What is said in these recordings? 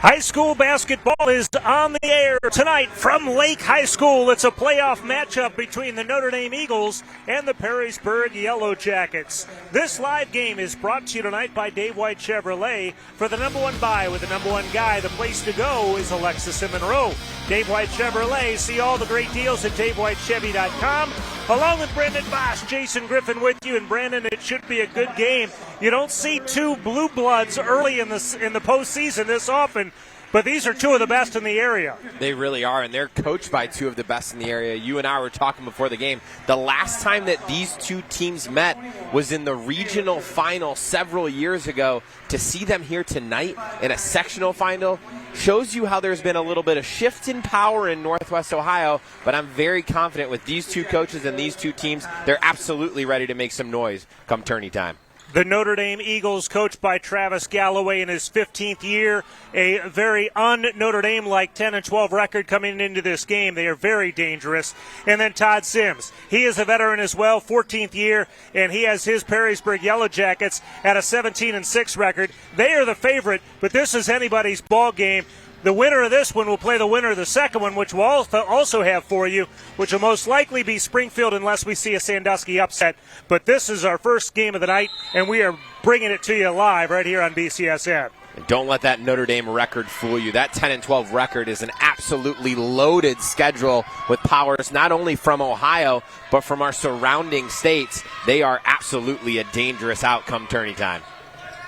High school basketball is on the air tonight from Lake High School. It's a playoff matchup between the Notre Dame Eagles and the Perrysburg Yellow Jackets. This live game is brought to you tonight by Dave White Chevrolet. For the number one buy with the number one guy, the place to go is Alexis and Monroe. Dave White Chevrolet. See all the great deals at DaveWhiteChevy.com. Along with Brandon Bosch, Jason Griffin with you. And Brandon, it should be a good game. You don't see two blue bloods early in the postseason this often, but these are two of the best in the area. They really are, and they're coached by two of the best in the area. You and I were talking before the game. The last time that these two teams met was in the regional final several years ago. To see them here tonight in a sectional final shows you how there's been a little bit of shift in power in Northwest Ohio, but I'm very confident with these two coaches and these two teams, they're absolutely ready to make some noise come tourney time. The Notre Dame Eagles, coached by Travis Galloway in his 15th year, a very un-Notre Dame-like 10-12 record coming into this game. They are very dangerous. And then Todd Sims. He is a veteran as well, 14th year, and he has his Perrysburg Yellow Jackets at a 17-6 record. They are the favorite, but this is anybody's ball game. The winner of this one will play the winner of the second one, which we'll also have for you, which will most likely be Springfield unless we see a Sandusky upset. But this is our first game of the night, and we are bringing it to you live right here on BCSN. And don't let that Notre Dame record fool you. That 10-12 record is an absolutely loaded schedule with powers not only from Ohio, but from our surrounding states. They are absolutely a dangerous outcome tourney time.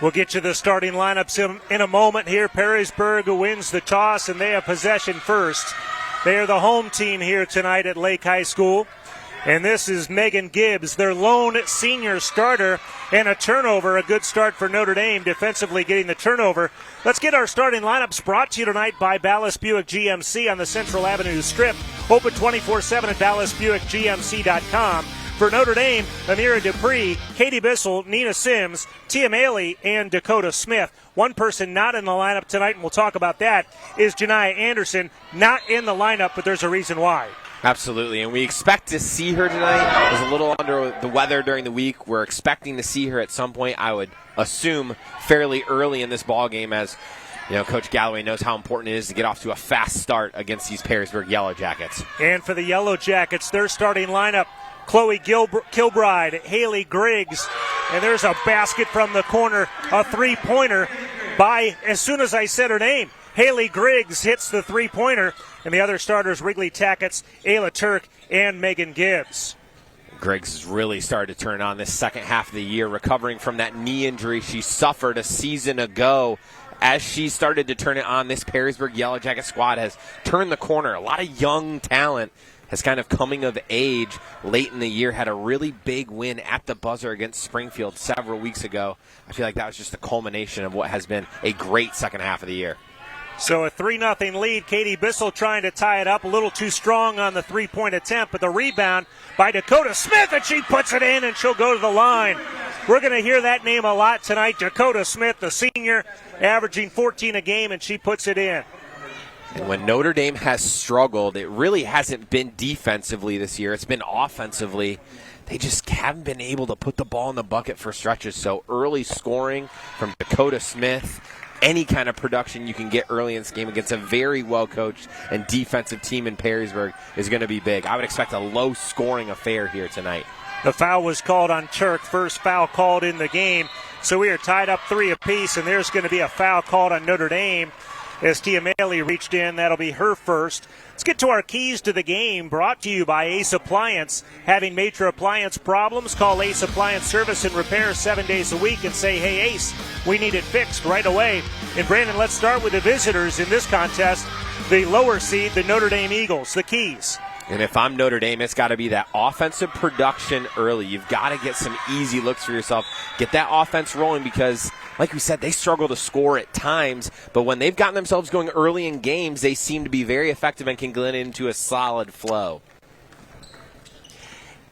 We'll get you the starting lineups in a moment here. Perrysburg wins the toss, and they have possession first. They are the home team here tonight at Lake High School. And this is Megan Gibbs, their lone senior starter, and a turnover. A good start for Notre Dame, defensively getting the turnover. Let's get our starting lineups brought to you tonight by Ballast Buick GMC on the Central Avenue Strip. Open 24/7 at BallastBuickGMC.com. For Notre Dame, Amira Dupree, Katie Bissell, Nina Sims, Tia Maley, and Dakota Smith. One person not in the lineup tonight, and we'll talk about that, is Janiah Anderson. Not in the lineup, but there's a reason why. Absolutely, and we expect to see her tonight. Was a little under the weather during the week. We're expecting to see her at some point, I would assume, fairly early in this ball game, as you know, Coach Galloway knows how important it is to get off to a fast start against these Perrysburg Yellow Jackets. And for the Yellow Jackets, their starting lineup, Chloe Kilbride, Haley Griggs, and there's a basket from the corner, a three-pointer by, as soon as I said her name, Haley Griggs hits the three-pointer, and the other starters, Wrigley Tackett's, Ayla Turk, and Megan Gibbs. Griggs has really started to turn on this second half of the year, recovering from that knee injury she suffered a season ago. As she started to turn it on, this Perrysburg Yellow Jacket squad has turned the corner. A lot of young talent has kind of coming of age late in the year, had a really big win at the buzzer against Springfield several weeks ago. I feel like that was just the culmination of what has been a great second half of the year. So a 3-0 lead. Katie Bissell trying to tie it up. A little too strong on the three-point attempt, but the rebound by Dakota Smith, and she puts it in, and she'll go to the line. We're going to hear that name a lot tonight. Dakota Smith, the senior, averaging 14 a game, and she puts it in. And when Notre Dame has struggled, it really hasn't been defensively this year. It's been offensively. They just haven't been able to put the ball in the bucket for stretches. So early scoring from Dakota Smith, any kind of production you can get early in this game against a very well-coached and defensive team in Perrysburg is going to be big. I would expect a low-scoring affair here tonight. The foul was called on Turk, first foul called in the game. So we are tied up 3 apiece, and there's going to be a foul called on Notre Dame as Tia Maley reached in. That'll be her first. Let's get to our keys to the game, brought to you by Ace Appliance. Having major appliance problems? Call Ace Appliance Service and Repair 7 days a week and say, hey, Ace, we need it fixed right away. And Brandon, let's start with the visitors in this contest, the lower seed, the Notre Dame Eagles. The keys. And if I'm Notre Dame, it's got to be that offensive production early. You've got to get some easy looks for yourself. Get that offense rolling because, like we said, they struggle to score at times. But when they've gotten themselves going early in games, they seem to be very effective and can get into a solid flow.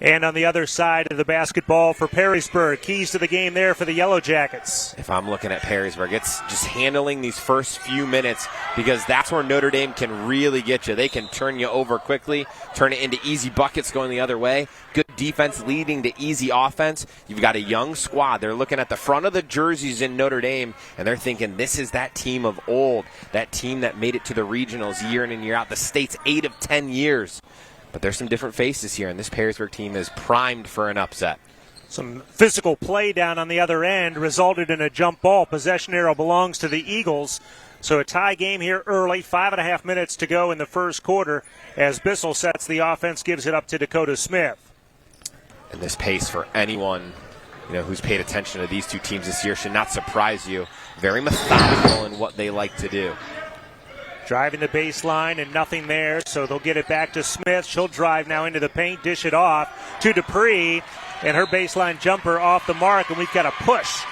And on the other side of the basketball for Perrysburg, keys to the game there for the Yellow Jackets. If I'm looking at Perrysburg, it's just handling these first few minutes, because that's where Notre Dame can really get you. They can turn you over quickly, turn it into easy buckets going the other way. Good defense leading to easy offense. You've got a young squad. They're looking at the front of the jerseys in Notre Dame, and they're thinking this is that team of old, that team that made it to the regionals year in and year out, the state's 8 of 10 years. But there's some different faces here, and this Perrysburg team is primed for an upset. Some physical play down on the other end resulted in a jump ball. Possession arrow belongs to the Eagles. So a tie game here early, 5.5 minutes to go in the first quarter as Bissell sets the offense, gives it up to Dakota Smith. And this pace for anyone who's paid attention to these two teams this year should not surprise you. Very methodical in what they like to do. Driving the baseline and nothing there, so they'll get it back to Smith. She'll drive now into the paint, dish it off to Dupree, and her baseline jumper off the mark, and we've got a push.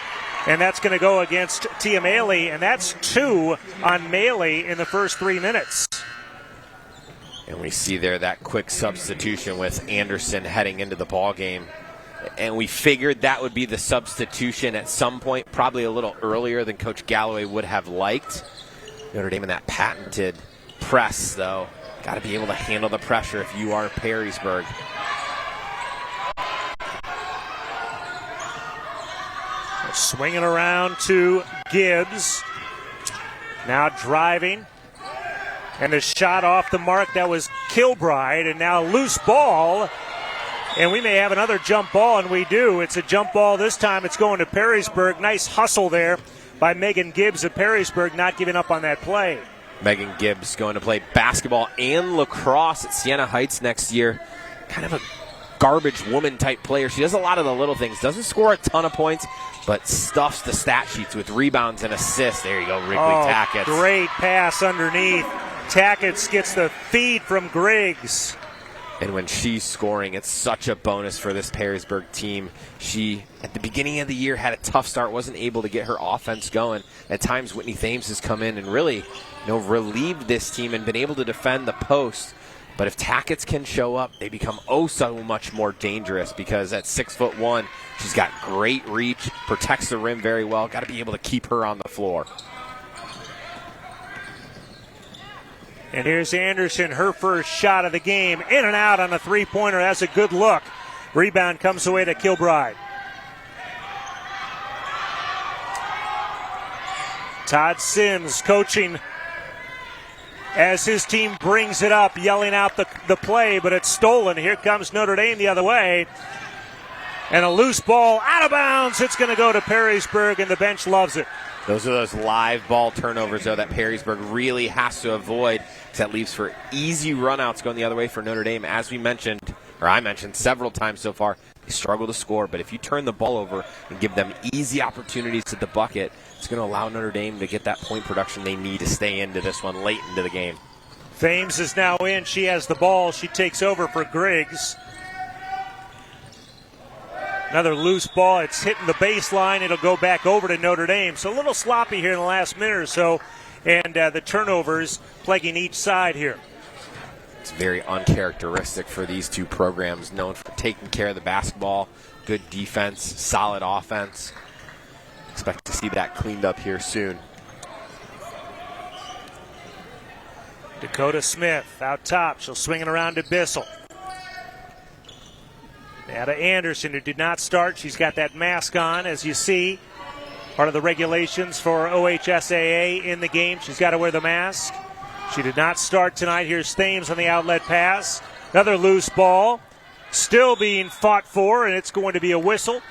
And that's going to go against Tia Maley, and that's 2 on Maley in the first 3 minutes. And we see there that quick substitution with Anderson heading into the ball game. And we figured that would be the substitution at some point, probably a little earlier than Coach Galloway would have liked. Notre Dame in that patented press, though. Got to be able to handle the pressure if you are Perrysburg. Swinging around to Gibbs. Now driving. And a shot off the mark. That was Kilbride. And now loose ball. And we may have another jump ball, and we do. It's a jump ball this time. It's going to Perrysburg. Nice hustle there by Megan Gibbs of Perrysburg, not giving up on that play. Megan Gibbs going to play basketball and lacrosse at Siena Heights next year. Kind of a garbage woman type player. She does a lot of the little things. Doesn't score a ton of points, but stuffs the stat sheets with rebounds and assists. There you go, Wrigley Tackett. Great pass underneath. Tackett gets the feed from Griggs. And when she's scoring, it's such a bonus for this Perrysburg team. She, at the beginning of the year, had a tough start, wasn't able to get her offense going. At times, Whitney Thames has come in and really relieved this team and been able to defend the post. But if Tackett can show up, they become so much more dangerous, because at 6'1", she's got great reach, protects the rim very well. Got to be able to keep her on the floor. And here's Anderson, her first shot of the game. In and out on a three-pointer. That's a good look. Rebound comes away to Kilbride. Todd Sims coaching as his team brings it up, yelling out the play, but it's stolen. Here comes Notre Dame the other way. And a loose ball out of bounds. It's going to go to Perrysburg, and the bench loves it. Those are those live ball turnovers, though, that Perrysburg really has to avoid, because that leaves for easy runouts going the other way for Notre Dame. As we mentioned, or I mentioned several times so far, they struggle to score. But if you turn the ball over and give them easy opportunities at the bucket, it's going to allow Notre Dame to get that point production they need to stay into this one late into the game. Thames is now in. She has the ball. She takes over for Griggs. Another loose ball. It's hitting the baseline. It'll go back over to Notre Dame. So a little sloppy here in the last minute or so. And the turnovers plaguing each side here. It's very uncharacteristic for these two programs, known for taking care of the basketball, good defense, solid offense. Expect to see that cleaned up here soon. Dakota Smith out top. She'll swing it around to Bissell. Now to Anderson, who did not start. She's got that mask on, as you see. Part of the regulations for OHSAA in the game. She's got to wear the mask. She did not start tonight. Here's Thames on the outlet pass. Another loose ball. Still being fought for, and it's going to be a whistle.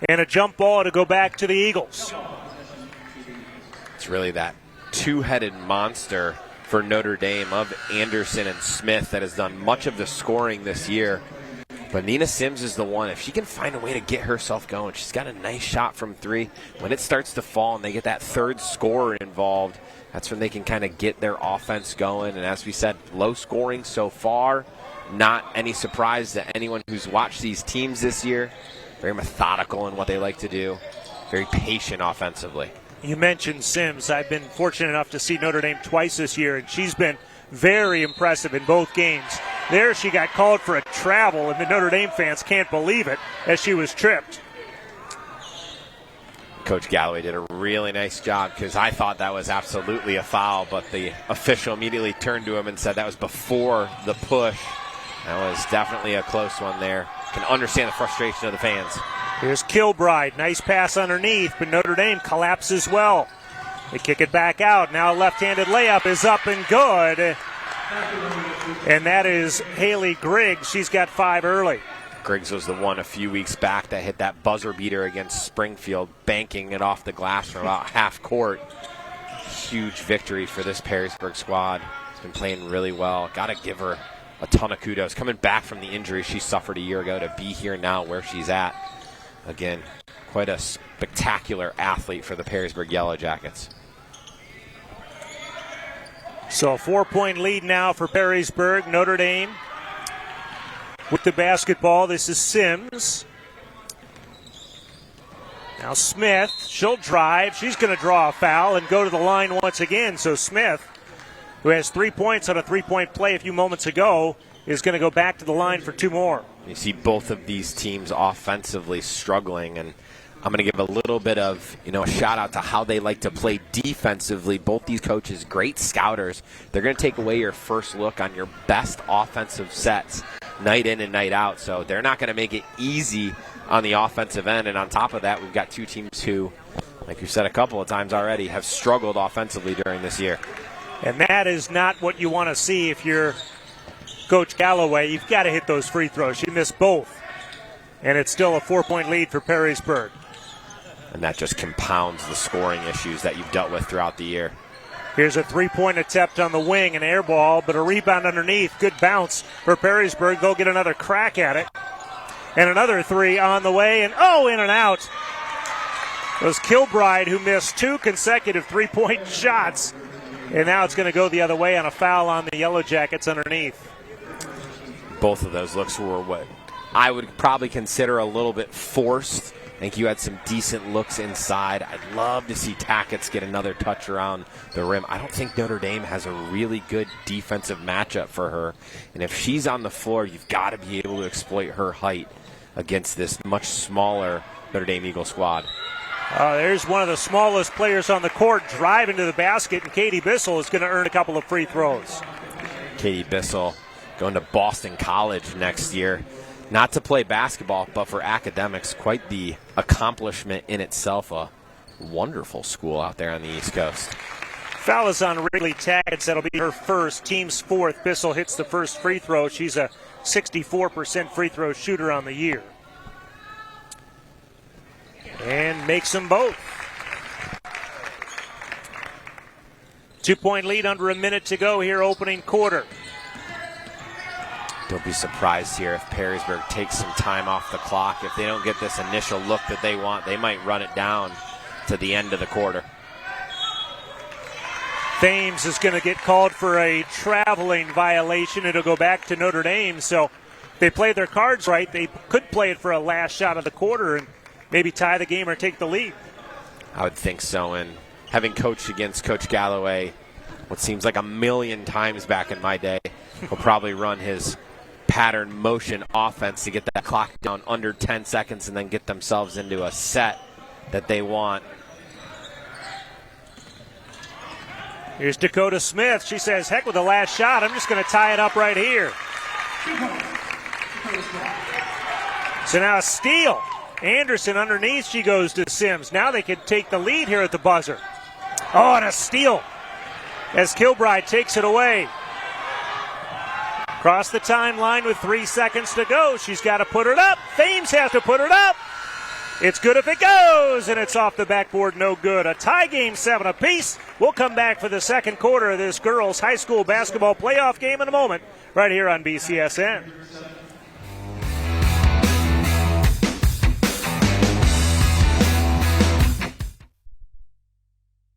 And a jump ball to go back to the Eagles. It's really that two-headed monster for Notre Dame of Anderson and Smith that has done much of the scoring this year. But Nina Sims is the one. If she can find a way to get herself going, she's got a nice shot from three. When it starts to fall and they get that third scorer involved, that's when they can kind of get their offense going. And as we said, low scoring so far. Not any surprise to anyone who's watched these teams this year. Very methodical in what they like to do. Very patient offensively. You mentioned Sims. I've been fortunate enough to see Notre Dame twice this year, and she's been very impressive in both games. There she got called for a travel, and the Notre Dame fans can't believe it as she was tripped. Coach Galloway did a really nice job because I thought that was absolutely a foul, but the official immediately turned to him and said that was before the push. That was definitely a close one there. Can understand the frustration of the fans. Here's Kilbride. Nice pass underneath, but Notre Dame collapses well. They kick it back out. Now a left-handed layup is up and good. And that is Haley Griggs. She's got 5 early. Griggs was the one a few weeks back that hit that buzzer beater against Springfield, banking it off the glass from about half court. Huge victory for this Perrysburg squad. It's been playing really well. Got to give her a ton of kudos. Coming back from the injury she suffered a year ago to be here now where she's at. Again, quite a spectacular athlete for the Perrysburg Yellow Jackets. So a 4-point lead now for Perrysburg. Notre Dame with the basketball. This is Sims. Now Smith, she'll drive. She's going to draw a foul and go to the line once again. So Smith, who has 3 points on a 3-point play a few moments ago, is going to go back to the line for 2 more. You see both of these teams offensively struggling, and I'm going to give a little bit of, a shout out to how they like to play defensively. Both these coaches, great scouters. They're going to take away your first look on your best offensive sets night in and night out. So they're not going to make it easy on the offensive end. And on top of that, we've got 2 teams who, like you said a couple of times already, have struggled offensively during this year. And that is not what you want to see if you're Coach Galloway. You've got to hit those free throws. She missed both. And it's still a 4-point lead for Perrysburg. And that just compounds the scoring issues that you've dealt with throughout the year. Here's a 3-point attempt on the wing, an air ball, but a rebound underneath. Good bounce for Perrysburg. They'll get another crack at it. And another 3 on the way, and in and out. It was Kilbride who missed 2 consecutive 3-point shots. And now it's going to go the other way on a foul on the Yellow Jackets underneath. Both of those looks were what I would probably consider a little bit forced. I think you had some decent looks inside. I'd love to see Tackett's get another touch around the rim. I don't think Notre Dame has a really good defensive matchup for her. And if she's on the floor, you've got to be able to exploit her height against this much smaller Notre Dame Eagle squad. There's one of the smallest players on the court driving to the basket, and Katie Bissell is going to earn a couple of free throws. Katie Bissell going to Boston College next year. Not to play basketball, but for academics, quite the accomplishment in itself. A wonderful school out there on the East Coast. Foul is on Ridley Taggett. That'll be her first, team's 4th. Bissell hits the first free throw. She's a 64% free throw shooter on the year. And makes them both. 2-point lead, under a minute to go here, opening quarter. Don't be surprised here if Perrysburg takes some time off the clock. If they don't get this initial look that they want, they might run it down to the end of the quarter. Thames is going to get called for a traveling violation. It'll go back to Notre Dame. So if they play their cards right, they could play it for a last shot of the quarter and maybe tie the game or take the lead. I would think so. And having coached against Coach Galloway what seems like a million times back in my day, he'll probably run his pattern motion offense to get that clock down under 10 seconds and then get themselves into a set that they want. Here's Dakota Smith. She says, heck with the last shot. I'm just going to tie it up right here. So now a steal. Anderson underneath. She goes to Sims. Now they can take the lead here at the buzzer. Oh, and a steal as Kilbride takes it away. Across the timeline with 3 seconds to go. She's got to put it up. Thames has to put it up. It's good if it goes, and it's off the backboard, no good. A tie game, 7 apiece. We'll come back for the second quarter of this girls' high school basketball playoff game in a moment, right here on BCSN.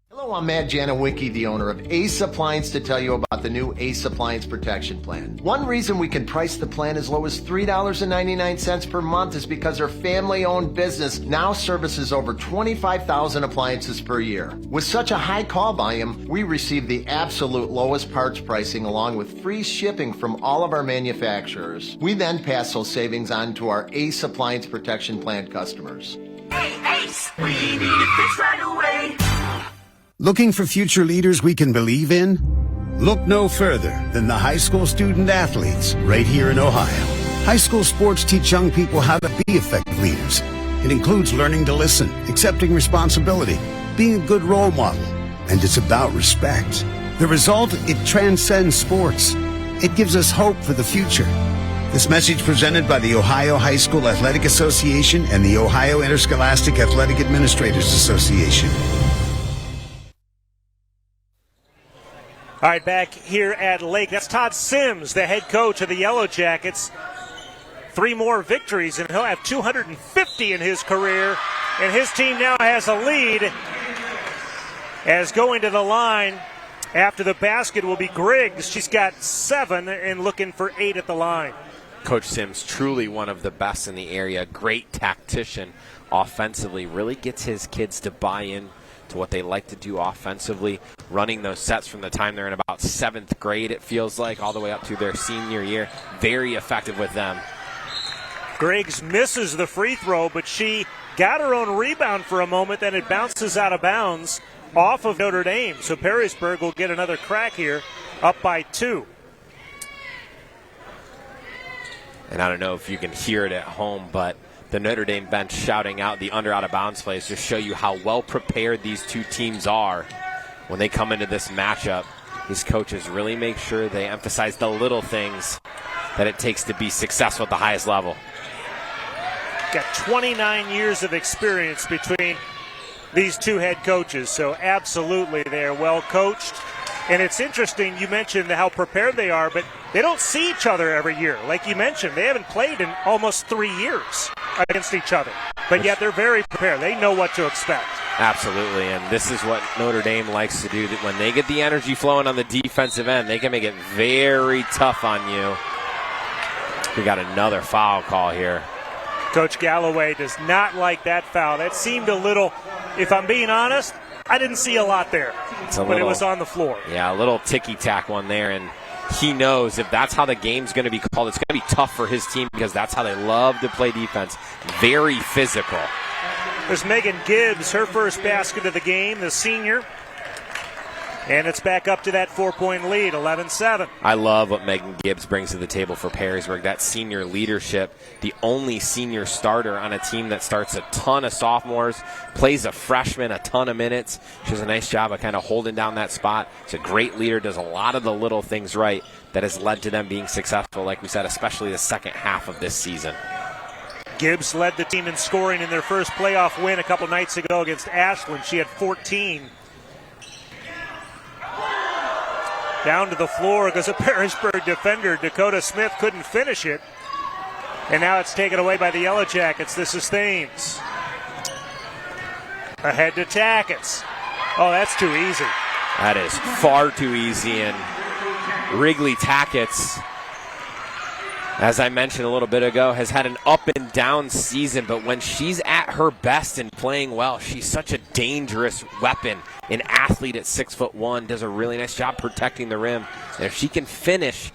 Hello Hello, I'm Matt Janowicki, the owner of Ace Appliance, to tell you about the new Ace Appliance Protection Plan. One reason we can price the plan as low as $3.99 per month is because our family-owned business now services over 25,000 appliances per year. With such a high call volume, we receive the absolute lowest parts pricing along with free shipping from all of our manufacturers. We then pass those savings on to our Ace Appliance Protection Plan customers. Hey, Ace, we need it fixed right away. Looking for future leaders we can believe in? Look no further than the high school student athletes right here in Ohio. High school sports teach young people how to be effective leaders. It includes learning to listen, accepting responsibility, being a good role model, and it's about respect. The result, it transcends sports. It gives us hope for the future. This message presented by the Ohio High School Athletic Association and the Ohio Interscholastic Athletic Administrators Association. All right, back here at Lake. That's Todd Sims, the head coach of the Yellow Jackets. 3 more victories, and he'll have 250 in his career. And his team now has a lead as going to the line after the basket will be Griggs. She's got 7 and looking for 8 at the line. Coach Sims, truly one of the best in the area. Great tactician offensively. Really gets his kids to buy in to what they like to do offensively, running those sets from the time they're in about 7th grade, it feels like, all the way up to their senior year. Very effective with them. Griggs misses the free throw, but she got her own rebound for a moment, then it bounces out of bounds off of Notre Dame. So Perrysburg will get another crack here, up by 2. And I don't know if you can hear it at home, but the Notre Dame bench shouting out the under out of bounds plays to show you how well prepared these two teams are when they come into this matchup. These coaches really make sure they emphasize the little things that it takes to be successful at the highest level. Got 29 years of experience between these two head coaches, so absolutely they're well coached. And it's interesting, you mentioned how prepared they are, but they don't see each other every year. Like you mentioned, they haven't played in almost 3 years against each other. But yet they're very prepared. They know what to expect. Absolutely, and this is what Notre Dame likes to do. That when they get the energy flowing on the defensive end, they can make it very tough on you. We got another foul call here. Coach Galloway does not like that foul. That seemed a little, if I'm being honest, I didn't see a lot there, but it was on the floor. Yeah, a little ticky-tack one there, and he knows if that's how the game's going to be called, it's going to be tough for his team because that's how they love to play defense. Very physical. There's Megan Gibbs, her first basket of the game, the senior. And it's back up to that 4-point lead, 11-7. I love what Megan Gibbs brings to the table for Perrysburg, that senior leadership, the only senior starter on a team that starts a ton of sophomores, plays a freshman a ton of minutes. She does a nice job of kind of holding down that spot. She's a great leader, does a lot of the little things right that has led to them being successful, like we said, especially the second half of this season. Gibbs led the team in scoring in their first playoff win a couple nights ago against Ashland. She had 14. Down to the floor goes a Perrysburg defender. Dakota Smith couldn't finish it. And now it's taken away by the Yellow Jackets. This is Thames. Ahead to Tackett. Oh, that's too easy. That is far too easy. And Wrigley Tackett, as I mentioned a little bit ago, has had an up and down season, but when she's at her best and playing well, she's such a dangerous weapon. An athlete at 6'1", does a really nice job protecting the rim. And if she can finish,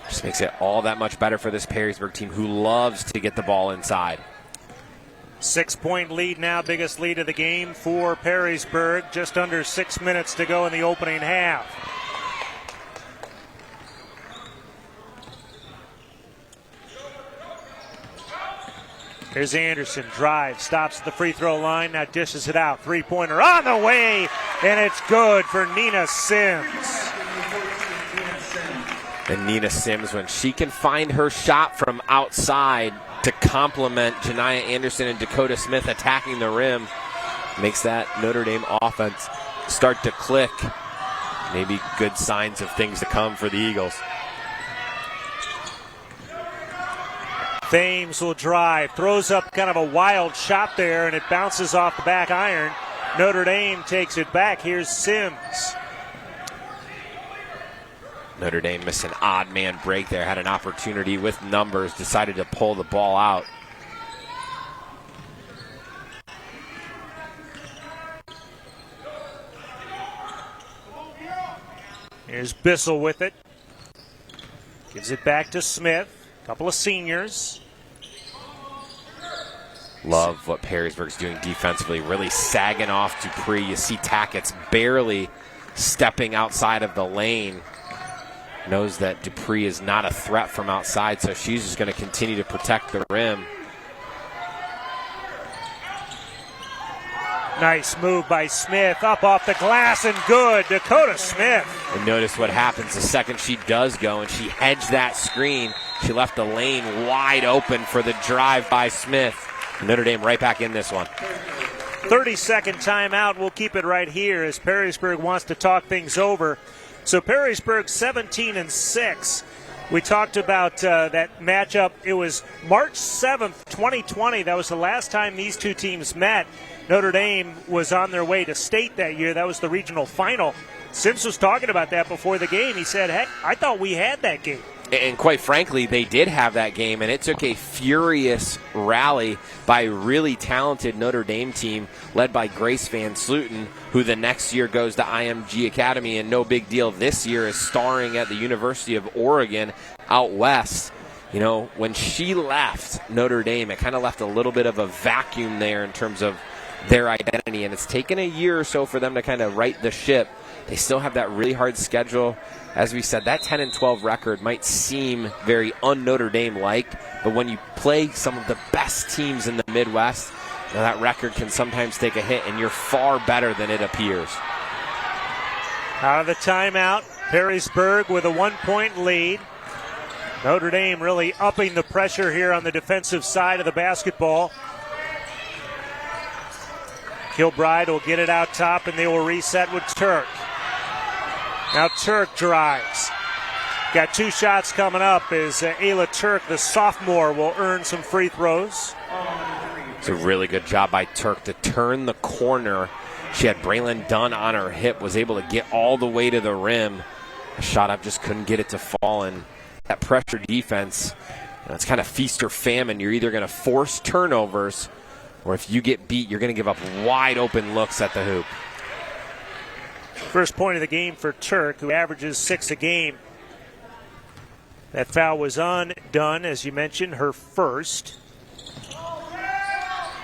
just makes it all that much better for this Perrysburg team who loves to get the ball inside. 6-point lead now, biggest lead of the game for Perrysburg. Just under 6 minutes to go in the opening half. Here's Anderson, drives, stops at the free throw line, now dishes it out. Three-pointer on the way, and it's good for Nina Sims. And Nina Sims, when she can find her shot from outside to complement Janiyah Anderson and Dakota Smith attacking the rim, makes that Notre Dame offense start to click. Maybe good signs of things to come for the Eagles. Thames will drive, throws up kind of a wild shot there, and it bounces off the back iron. Notre Dame takes it back. Here's Sims. Notre Dame missed an odd man break there, had an opportunity with numbers, decided to pull the ball out. Here's Bissell with it. Gives it back to Smith. A couple of seniors. Love what Perrysburg's doing defensively, really sagging off Dupree. You see Tackett's barely stepping outside of the lane. Knows that Dupree is not a threat from outside, so she's just going to continue to protect the rim. Nice move by Smith. Up off the glass and good. Dakota Smith. And notice what happens the second she does go, and she hedged that screen. She left the lane wide open for the drive by Smith. Notre Dame right back in this one. 30-second timeout. We'll keep it right here as Perrysburg wants to talk things over. So Perrysburg 17-6. We talked about that matchup. It was March 7th, 2020. That was the last time these two teams met. Notre Dame was on their way to state that year. That was the regional final. Sims was talking about that before the game. He said, heck, I thought we had that game. And quite frankly, they did have that game, and it took a furious rally by a really talented Notre Dame team led by Grace Van Sluten, who the next year goes to IMG Academy, and no big deal this year is starring at the University of Oregon out west. You know, when she left Notre Dame, it kind of left a little bit of a vacuum there in terms of their identity, and it's taken a year or so for them to kind of right the ship. They still have that really hard schedule. As we said, that 10-12 record might seem very un-Notre Dame-like, but when you play some of the best teams in the Midwest, you know, that record can sometimes take a hit, and you're far better than it appears. Out of the timeout, Perrysburg with a 1-point lead. Notre Dame really upping the pressure here on the defensive side of the basketball. Kilbride will get it out top, and they will reset with Turk. Now Turk drives. Got two shots coming up as Ayla Turk, the sophomore, will earn some free throws. It's a really good job by Turk to turn the corner. She had Braylon Dunn on her hip, was able to get all the way to the rim. A shot up, just couldn't get it to fall. And that pressure defense, you know, it's kind of feast or famine. You're either going to force turnovers, or if you get beat, you're going to give up wide open looks at the hoop. First point of the game for Turk, who averages 6 a game. That foul was on Dunn, as you mentioned, her first.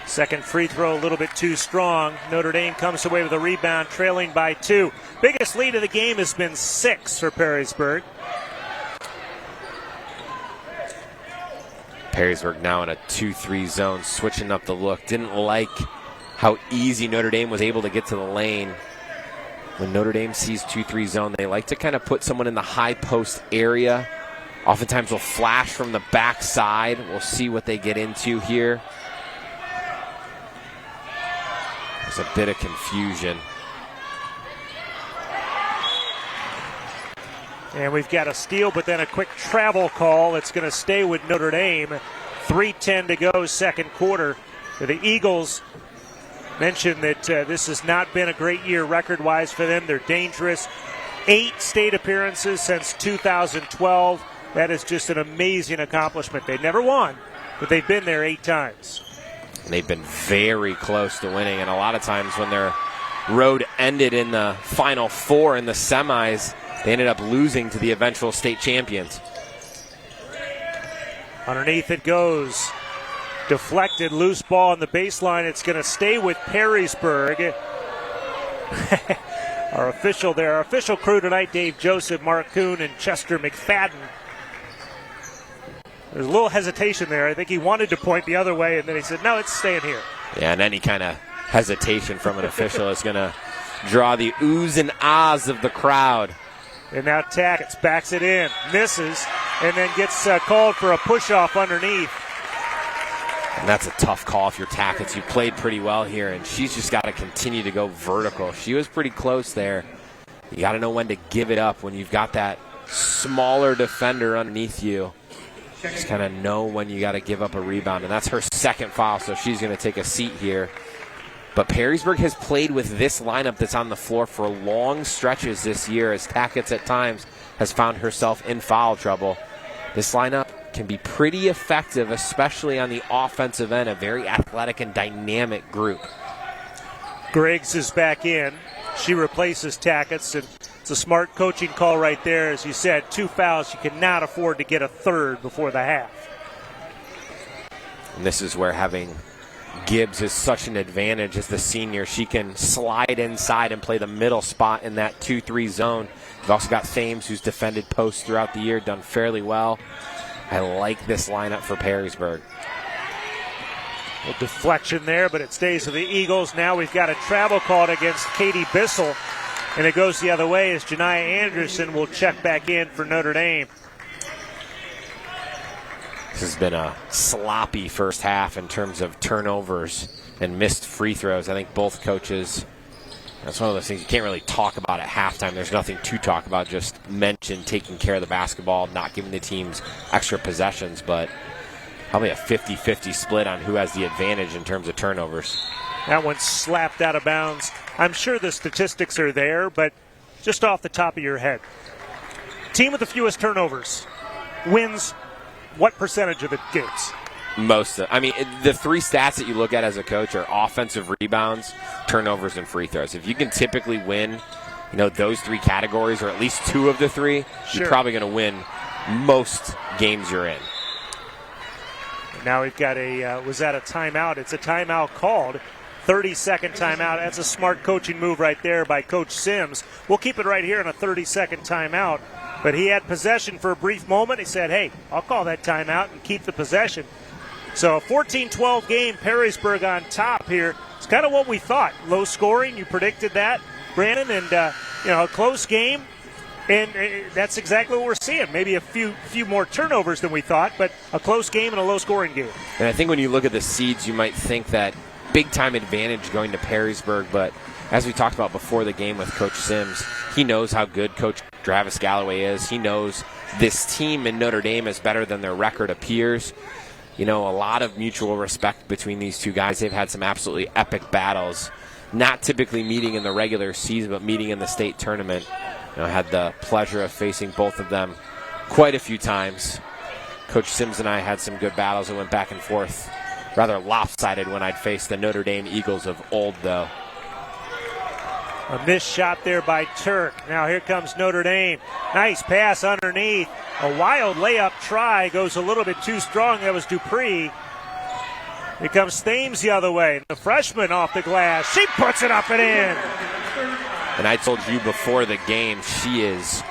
Second free throw a little bit too strong. Notre Dame comes away with a rebound, trailing by 2. Biggest lead of the game has been 6 for Perrysburg. Perrysburg now in a 2-3 zone, switching up the look. Didn't like how easy Notre Dame was able to get to the lane. When Notre Dame sees 2-3 zone, they like to kind of put someone in the high post area. Oftentimes they'll flash from the backside. We'll see what they get into here. There's a bit of confusion. And we've got a steal, but then a quick travel call. It's going to stay with Notre Dame. 3:10 to go, second quarter. The Eagles mentioned that this has not been a great year record-wise for them. They're dangerous. 8 state appearances since 2012. That is just an amazing accomplishment. They never won, but they've been there 8 times. And they've been very close to winning, and a lot of times when their road ended in the Final Four in the semis, they ended up losing to the eventual state champions. Underneath it goes. Deflected, loose ball on the baseline. It's going to stay with Perrysburg. Our official crew tonight, Dave Joseph, Mark Kuhn, and Chester McFadden. There's a little hesitation there. I think he wanted to point the other way, and then he said, no, it's staying here. Yeah, and any kind of hesitation from an official is going to draw the oohs and ahs of the crowd. And now Tackett's backs it in, misses, and then gets called for a push-off underneath. And that's a tough call if you're Tackett's. You played pretty well here, and she's just got to continue to go vertical. She was pretty close there. You got to know when to give it up when you've got that smaller defender underneath you. Just kind of know when you got to give up a rebound, and that's her second foul, so she's going to take a seat here. But Perrysburg has played with this lineup that's on the floor for long stretches this year, as Tackett's at times has found herself in foul trouble. This lineup can be pretty effective, especially on the offensive end, a very athletic and dynamic group. Griggs is back in. She replaces Tackett's, and it's a smart coaching call right there. As you said, 2 fouls. You cannot afford to get a third before the half. And this is where having Gibbs is such an advantage as the senior. She can slide inside and play the middle spot in that 2-3 zone. You've also got Thames, who's defended posts throughout the year, done fairly well. I like this lineup for Perrysburg. A deflection there, but it stays with the Eagles. Now we've got a travel called against Katie Bissell, and it goes the other way as Janiah Anderson will check back in for Notre Dame. This has been a sloppy first half in terms of turnovers and missed free throws. I think both coaches, that's one of those things you can't really talk about at halftime. There's nothing to talk about, just mention taking care of the basketball, not giving the teams extra possessions, but probably a 50-50 split on who has the advantage in terms of turnovers. That one slapped out of bounds. I'm sure the statistics are there, but just off the top of your head, team with the fewest turnovers wins what percentage of the games? Most of, I mean, the three stats that you look at as a coach are offensive rebounds, turnovers, and free throws. If you can typically win, those three categories, or at least two of the three, sure, you're probably going to win most games you're in. Now we've got was that a timeout? It's a timeout called. 30-second timeout. That's a smart coaching move right there by Coach Sims. We'll keep it right here on a 30-second timeout. But he had possession for a brief moment. He said, hey, I'll call that timeout and keep the possession. So a 14-12 game, Perrysburg on top here. It's kind of what we thought. Low scoring, you predicted that, Brandon, and a close game. And that's exactly what we're seeing. Maybe a few more turnovers than we thought, but a close game and a low-scoring game. And I think when you look at the seeds, you might think that big-time advantage going to Perrysburg, but as we talked about before the game with Coach Sims, he knows how good Coach Travis Galloway is. He knows this team in Notre Dame is better than their record appears. A lot of mutual respect between these two guys. They've had some absolutely epic battles, not typically meeting in the regular season, but meeting in the state tournament. I had the pleasure of facing both of them quite a few times. Coach Sims and I had some good battles that went back and forth. Rather lopsided when I'd faced the Notre Dame Eagles of old, though. A missed shot there by Turk. Now here comes Notre Dame. Nice pass underneath. A wild layup try. Goes a little bit too strong. That was Dupree. Here comes Thames the other way. The freshman off the glass. She puts it up and in. And I told you before the game, she has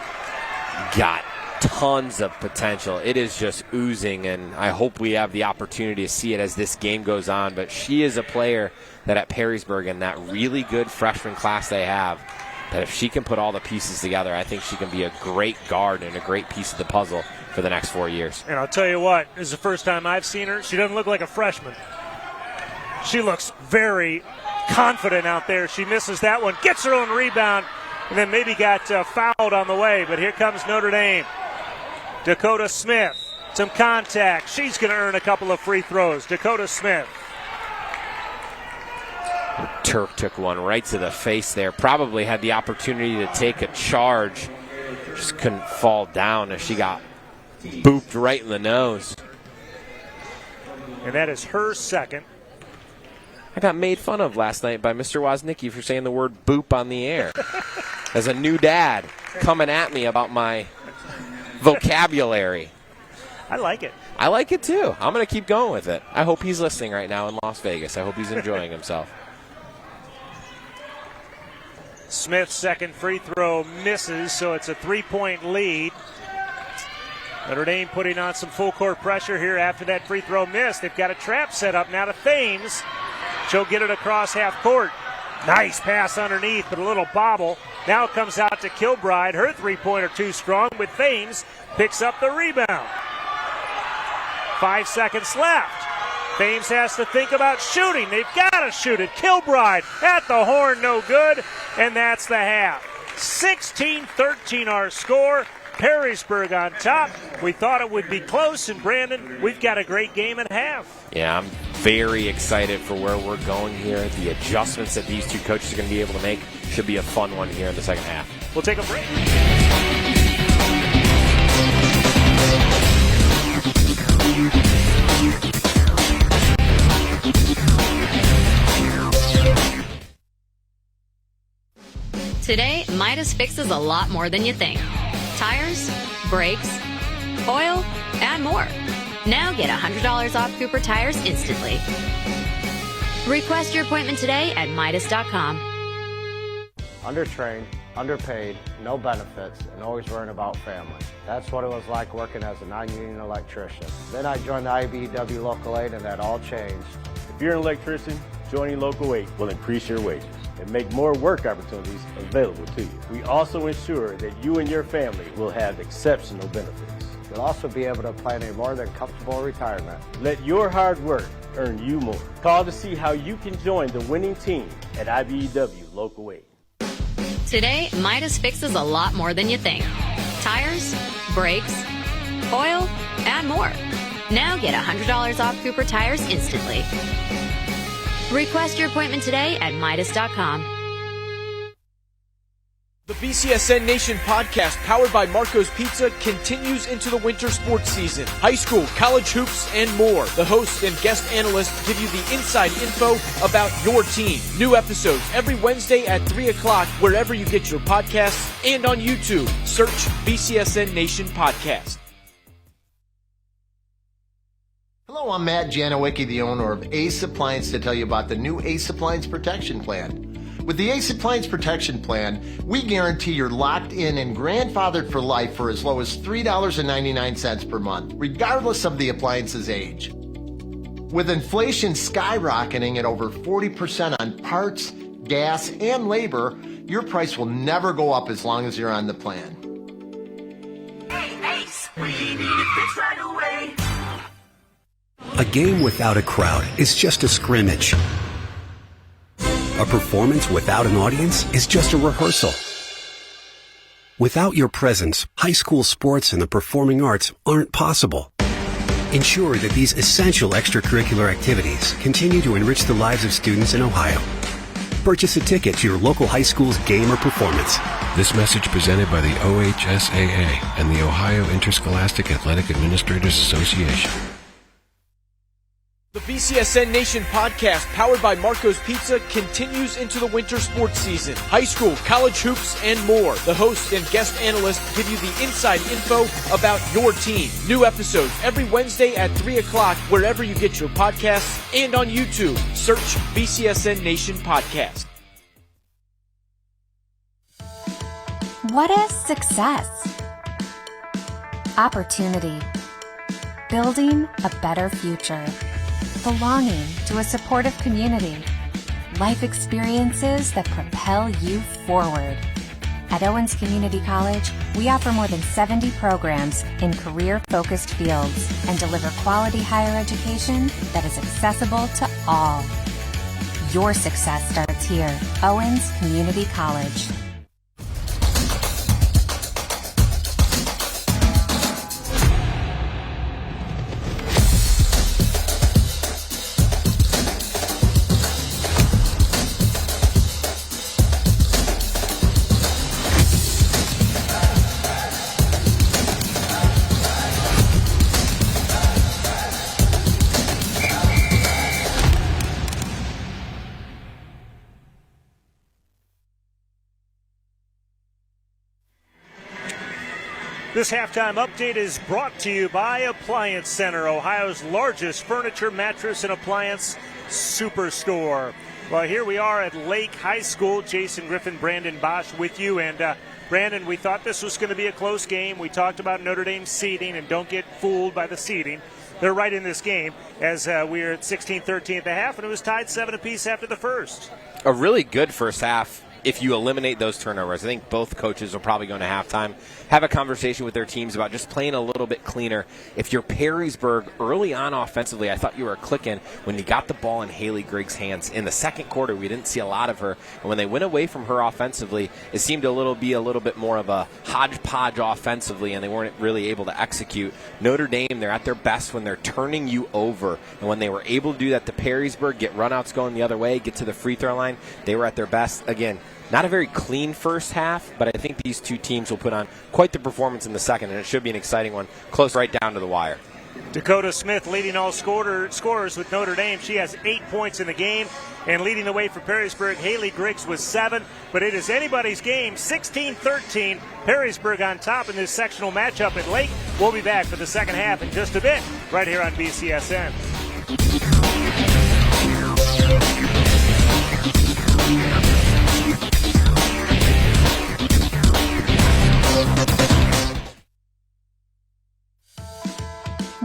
got tons of potential. It is just oozing, and I hope we have the opportunity to see it as this game goes on. But she is a player that at Perrysburg and that really good freshman class they have, that if she can put all the pieces together, I think she can be a great guard and a great piece of the puzzle for the next 4 years. And I'll tell you what, this is the first time I've seen her. She doesn't look like a freshman. She looks very confident out there. She misses that one, gets her own rebound, and then maybe got fouled on the way. But here comes Notre Dame. Dakota Smith, some contact. She's going to earn a couple of free throws. Dakota Smith. Turk took one right to the face there. Probably had the opportunity to take a charge. Just couldn't fall down as she got booped right in the nose. And that is her second. I got made fun of last night by Mr. Woznicki for saying the word boop on the air. As a new dad coming at me about my vocabulary. I like it. I like it too. I'm going to keep going with it. I hope he's listening right now in Las Vegas. I hope he's enjoying himself. Smith's second free throw misses, so it's a 3-point lead. Notre Dame putting on some full court pressure here after that free throw miss. They've got a trap set up now to Thames. She'll get it across half court. Nice pass underneath, but a little bobble. Now it comes out to Kilbride. Her three-pointer too strong, with Thames picks up the rebound. 5 seconds left. Thames has to think about shooting. They've got to shoot it. Kilbride at the horn, no good. And that's the half. 16-13 our score. Perrysburg on top. We thought it would be close, and Brandon, we've got a great game and a half. Yeah, I'm very excited for where we're going here. The adjustments that these two coaches are going to be able to make should be a fun one here in the second half. We'll take a break. Today, Midas fixes a lot more than you think. Tires, brakes, oil, and more. Now get $100 off Cooper tires instantly. Request your appointment today at Midas.com. Undertrained, underpaid, no benefits, and always worrying about family. That's what it was like working as a non-union electrician. Then I joined the IBEW Local 8 and that all changed. If you're an electrician, joining Local 8 will increase your wages and make more work opportunities available to you. We also ensure that you and your family will have exceptional benefits. You'll also be able to plan a more than comfortable retirement. Let your hard work earn you more. Call to see how you can join the winning team at IBEW Local 8. Today, Midas fixes a lot more than you think. Tires, brakes, oil, and more. Now get $100 off Cooper tires instantly. Request your appointment today at Midas.com. The BCSN Nation podcast, powered by Marco's Pizza, continues into the winter sports season. High school, college hoops, and more. The hosts and guest analysts give you the inside info about your team. New episodes every Wednesday at 3 o'clock, wherever you get your podcasts, and on YouTube. Search BCSN Nation Podcast. Hello, I'm Matt Janowicki, the owner of Ace Appliance, to tell you about the new Ace Appliance Protection Plan. With the Ace Appliance Protection Plan, we guarantee you're locked in and grandfathered for life for as low as $3.99 per month, regardless of the appliance's age. With inflation skyrocketing at over 40% on parts, gas, and labor, your price will never go up as long as you're on the plan. Hey, Ace, we need it fixed right away. A game without a crowd is just a scrimmage. A performance without an audience is just a rehearsal. Without your presence, high school sports and the performing arts aren't possible. Ensure that these essential extracurricular activities continue to enrich the lives of students in Ohio. Purchase a ticket to your local high school's game or performance. This message presented by the OHSAA and the Ohio Interscholastic Athletic Administrators Association. The BCSN Nation podcast, powered by Marco's Pizza, continues into the winter sports season. High school, college hoops, and more. The hosts and guest analysts give you the inside info about your team. New episodes every Wednesday at 3 o'clock, wherever you get your podcasts, and on YouTube. Search BCSN Nation Podcast. What is success? Opportunity. Building a better future. Belonging to a supportive community. Life experiences that propel you forward. At Owens Community College, we offer more than 70 programs in career-focused fields and deliver quality higher education that is accessible to all. Your success starts here. Owens Community College. This halftime update is brought to you by Appliance Center, Ohio's largest furniture, mattress, and appliance superstore. Well, here we are at Lake High School. Jason Griffin, Brandon Bosch with you. And Brandon, we thought this was going to be a close game. We talked about Notre Dame's seeding, and don't get fooled by the seeding. They're right in this game as we're at 16-13 at the half, and it was tied 7 apiece after the first. A really good first half if you eliminate those turnovers, I think both coaches are probably going to halftime have a conversation with their teams about just playing a little bit cleaner. If you're Perrysburg early on offensively, I thought you were clicking when you got the ball in Haley Griggs' hands. In the second quarter, we didn't see a lot of her. And when they went away from her offensively, it seemed to be a little bit more of a hodgepodge offensively, and they weren't really able to execute. Notre Dame, they're at their best when they're turning you over. And when they were able to do that to Perrysburg, get runouts going the other way, get to the free throw line, they were at their best. Again, not a very clean first half, but I think these two teams will put on quite the performance in the second, and it should be an exciting one, close right down to the wire. Dakota Smith leading all scorers with Notre Dame. She has 8 points in the game. And leading the way for Perrysburg, Haley Griggs with 7. But it is anybody's game, 16-13. Perrysburg on top in this sectional matchup at Lake. We'll be back for the second half in just a bit, right here on BCSN.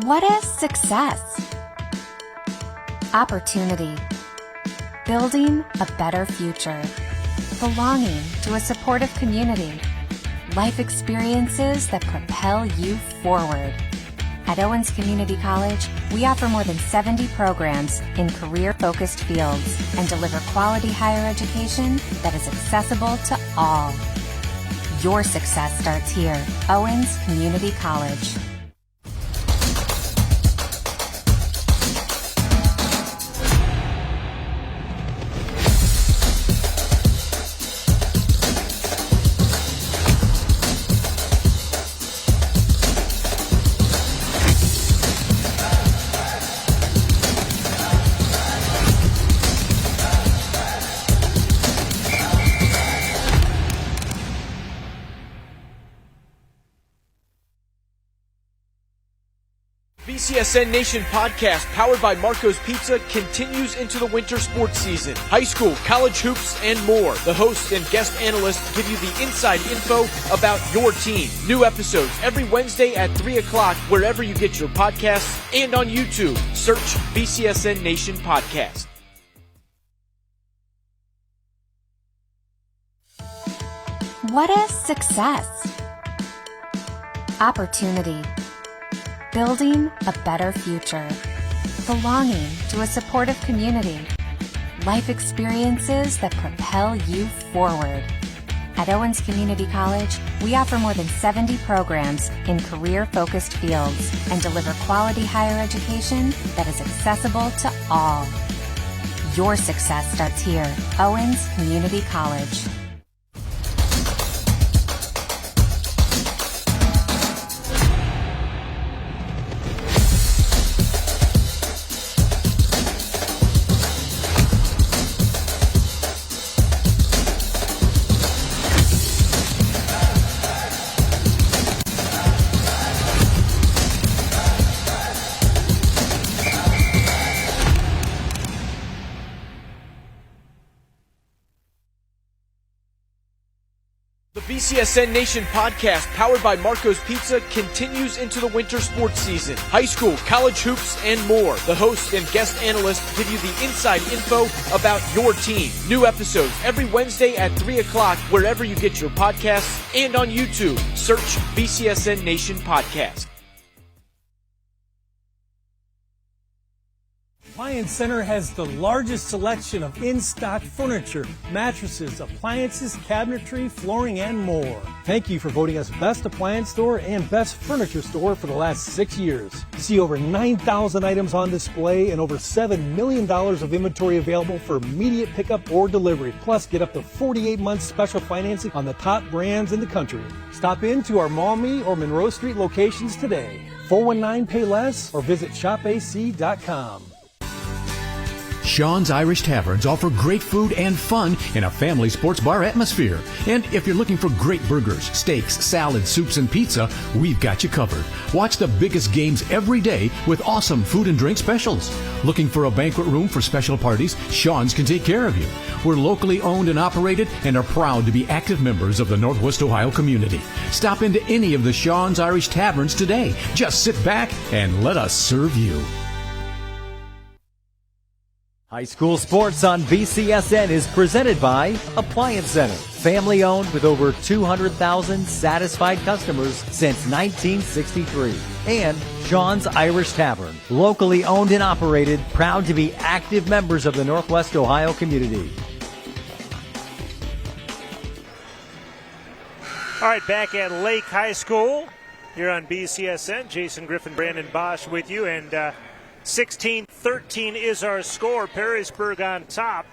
What is success? Opportunity. Building a better future. Belonging to a supportive community. Life experiences that propel you forward. At Owens Community College, we offer more than 70 programs in career-focused fields and deliver quality higher education that is accessible to all. Your success starts here. Owens Community College. BCSN Nation podcast, powered by Marco's Pizza, continues into the winter sports season. High school, college hoops, and more. The hosts and guest analysts give you the inside info about your team. New episodes every Wednesday at 3 o'clock, wherever you get your podcasts, and on YouTube. Search BCSN Nation Podcast. What is success? Opportunity. Building a better future. Belonging to a supportive community. Life experiences that propel you forward. At Owens Community College, we offer more than 70 programs in career-focused fields and deliver quality higher education that is accessible to all. Your success starts here. Owens Community College. BCSN Nation podcast, powered by Marco's Pizza, continues into the winter sports season. High school, college hoops, and more. The hosts and guest analysts give you the inside info about your team. New episodes every Wednesday at 3 o'clock, wherever you get your podcasts, and on YouTube. Search BCSN Nation Podcast. Appliance Center has the largest selection of in-stock furniture, mattresses, appliances, cabinetry, flooring, and more. Thank you for voting us Best Appliance Store and Best Furniture Store for the last 6 years. See over 9,000 items on display and over $7 million of inventory available for immediate pickup or delivery. Plus, get up to 48 months special financing on the top brands in the country. Stop in to our Maumee or Monroe Street locations today. 419-PAY-LESS or visit shopac.com. Sean's Irish Taverns offer great food and fun in a family sports bar atmosphere. And if you're looking for great burgers, steaks, salads, soups, and pizza, we've got you covered. Watch the biggest games every day with awesome food and drink specials. Looking for a banquet room for special parties? Sean's can take care of you. We're locally owned and operated and are proud to be active members of the Northwest Ohio community. Stop into any of the Sean's Irish Taverns today. Just sit back and let us serve you. High school sports on BCSN is presented by Appliance Center. Family owned with over 200,000 satisfied customers since 1963. And Sean's Irish Tavern, locally owned and operated, proud to be active members of the Northwest Ohio community. All right, back at Lake High School here on BCSN. Jason Griffin, Brandon Bosch with you, and 16-13 is our score. Perrysburg on top.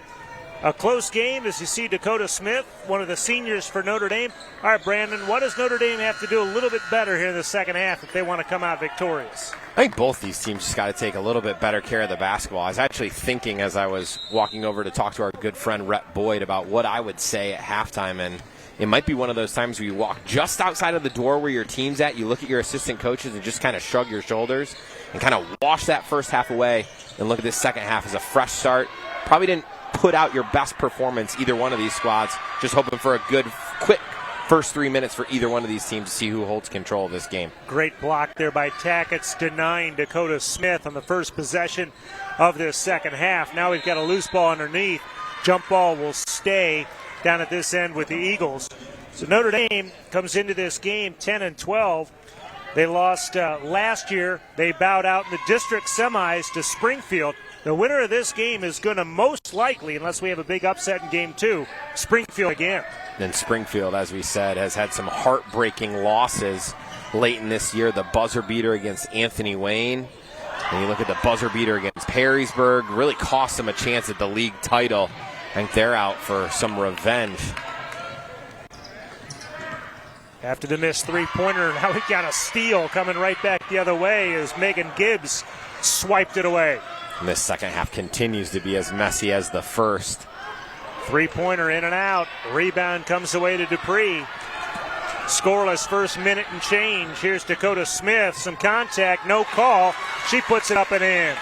A close game as you see Dakota Smith, one of the seniors for Notre Dame. All right, Brandon, what does Notre Dame have to do a little bit better here in the second half if they want to come out victorious? I think both these teams just got to take a little bit better care of the basketball. I was actually thinking as I was walking over to talk to our good friend Rhett Boyd about what I would say at halftime, and it might be one of those times where you walk just outside of the door where your team's at, you look at your assistant coaches and just kind of shrug your shoulders and kind of wash that first half away and look at this second half as a fresh start. Probably didn't put out your best performance, either one of these squads. Just hoping for a good, quick first 3 minutes for either one of these teams to see who holds control of this game. Great block there by Tackett's, denying Dakota Smith on the first possession of this second half. Now we've got a loose ball underneath. Jump ball will stay down at this end with the Eagles. So Notre Dame comes into this game 10-12. They lost last year. They bowed out in the district semis to Springfield. The winner of this game is going to most likely, unless we have a big upset in game 2, Springfield again. And Springfield, as we said, has had some heartbreaking losses late in this year. The buzzer beater against Anthony Wayne. And you look at the buzzer beater against Perrysburg, really cost them a chance at the league title. I think they're out for some revenge. After the missed three-pointer, now we got a steal coming right back the other way as Megan Gibbs swiped it away. And this second half continues to be as messy as the first. Three-pointer in and out. Rebound comes away to Dupree. Scoreless first minute and change. Here's Dakota Smith. Some contact, no call. She puts it up and in.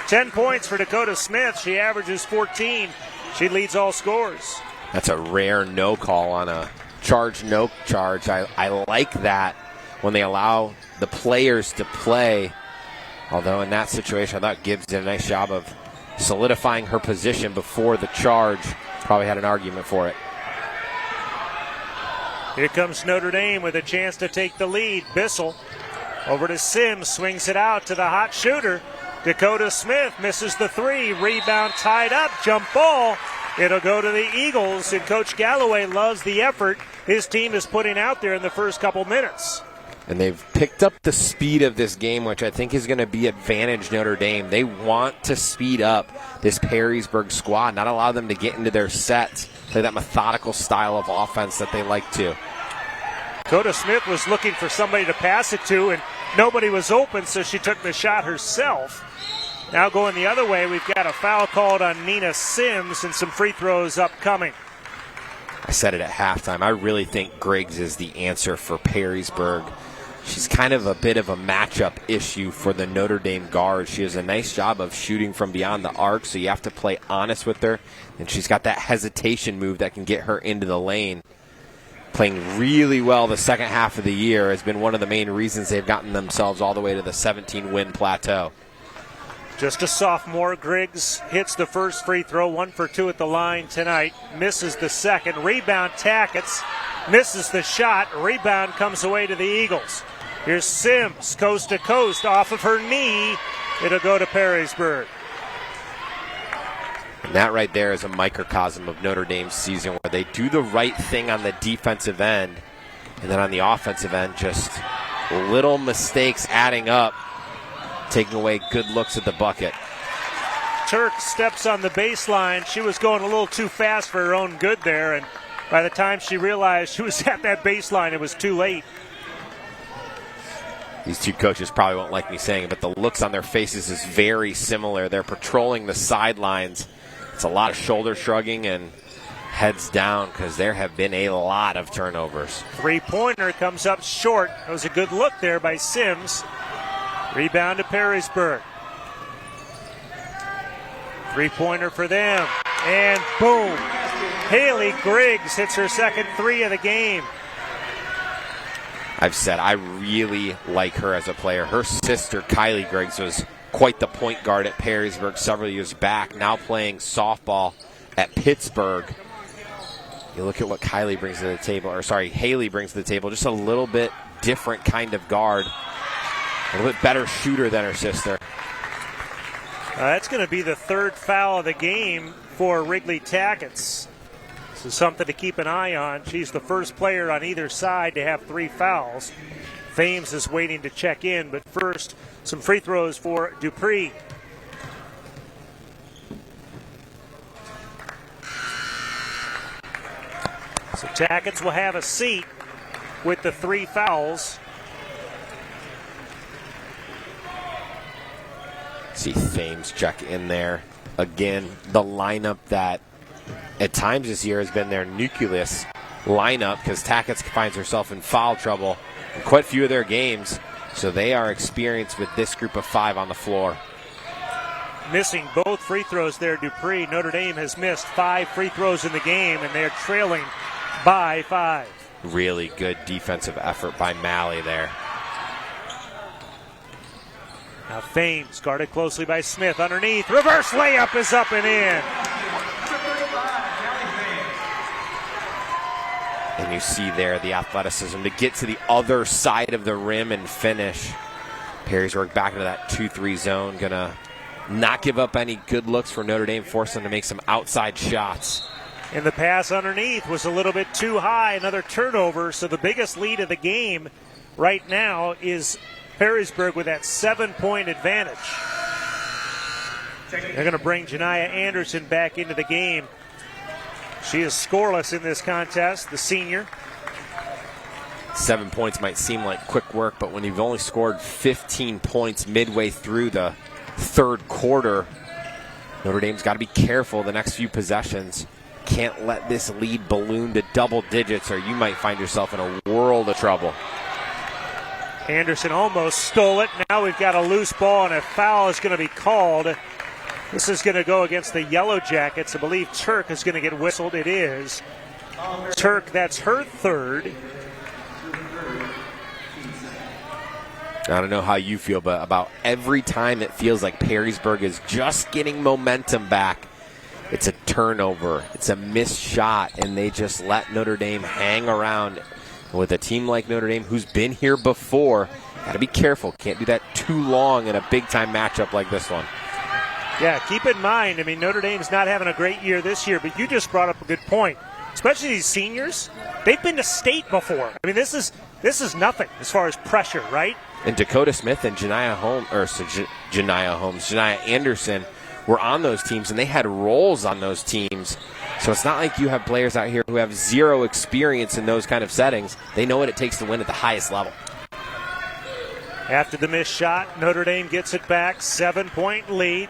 10 points for Dakota Smith. She averages 14. She leads all scores. That's a rare no call on a charge, no charge. I like that when they allow the players to play. Although in that situation, I thought Gibbs did a nice job of solidifying her position before the charge. Probably had an argument for it. Here comes Notre Dame with a chance to take the lead. Bissell over to Sims, swings it out to the hot shooter. Dakota Smith misses the three. Rebound tied up, jump ball. It'll go to the Eagles, and Coach Galloway loves the effort his team is putting out there in the first couple minutes. And they've picked up the speed of this game, which I think is going to be advantage Notre Dame. They want to speed up this Perrysburg squad, not allow them to get into their sets, play that methodical style of offense that they like to. Dakota Smith was looking for somebody to pass it to, and nobody was open, so she took the shot herself. Now going the other way, we've got a foul called on Nina Sims and some free throws upcoming. I said it at halftime. I really think Griggs is the answer for Perrysburg. She's kind of a bit of a matchup issue for the Notre Dame guard. She does a nice job of shooting from beyond the arc, so you have to play honest with her. And she's got that hesitation move that can get her into the lane. Playing really well the second half of the year has been one of the main reasons they've gotten themselves all the way to the 17-win plateau. Just a sophomore, Griggs hits the first free throw, 1 for 2 at the line tonight. Misses the second. Rebound, Tackett's. Misses the shot. Rebound comes away to the Eagles. Here's Sims, coast to coast, off of her knee. It'll go to Perrysburg. And that right there is a microcosm of Notre Dame's season, where they do the right thing on the defensive end, and then on the offensive end, just little mistakes adding up, taking away good looks at the bucket. Turk steps on the baseline. She was going a little too fast for her own good there, and by the time she realized she was at that baseline, it was too late. These two coaches probably won't like me saying it, but the looks on their faces is very similar. They're patrolling the sidelines. It's a lot of shoulder shrugging and heads down because there have been a lot of turnovers. Three-pointer comes up short. That was a good look there by Sims. Rebound to Perrysburg. Three-pointer for them. And boom. Haley Griggs hits her second three of the game. I've said I really like her as a player. Her sister, Kylie Griggs, was quite the point guard at Perrysburg several years back, now playing softball at Pittsburgh. You look at what Haley brings to the table, just a little bit different kind of guard, a little bit better shooter than her sister. That's going to be the third foul of the game for Wrigley Tackets. This is something to keep an eye on. She's the first player on either side to have 3 fouls. Thames is waiting to check in, but first, some free throws for Dupree. So Tackets will have a seat with the 3 fouls. See Thames check in there. Again, the lineup that at times this year has been their nucleus lineup, because Tackets finds herself in foul trouble in quite a few of their games. So they are experienced with this group of 5 on the floor. Missing both free throws there, Dupree. Notre Dame has missed 5 free throws in the game, and they're trailing by 5. Really good defensive effort by Malley there. Now Thames guarded closely by Smith underneath. Reverse layup is up and in. And you see there the athleticism to get to the other side of the rim and finish. Perrysburg back into that 2-3 zone. Gonna not give up any good looks for Notre Dame, force them to make some outside shots. And the pass underneath was a little bit too high. Another turnover. So the biggest lead of the game right now is Perrysburg with that 7-point advantage. They're going to bring Janiah Anderson back into the game. She is scoreless in this contest, the senior. 7 points might seem like quick work, but when you've only scored 15 points midway through the third quarter, Notre Dame's got to be careful the next few possessions. Can't let this lead balloon to double digits, or you might find yourself in a world of trouble. Anderson almost stole it. Now we've got a loose ball, and a foul is going to be called. This is going to go against the Yellow Jackets. I believe Turk is going to get whistled. It is. Turk, that's her third. I don't know how you feel, but about every time it feels like Perrysburg is just getting momentum back, it's a turnover, it's a missed shot, and they just let Notre Dame hang around. With a team like Notre Dame who's been here before, got to be careful. Can't do that too long in a big-time matchup like this one. Yeah, keep in mind, I mean, Notre Dame's not having a great year this year, but you just brought up a good point. Especially these seniors, they've been to state before. I mean, this is nothing as far as pressure, right? And Dakota Smith and Janiah Anderson were on those teams, and they had roles on those teams. So it's not like you have players out here who have zero experience in those kind of settings. They know what it takes to win at the highest level. After the missed shot, Notre Dame gets it back, 7-point lead.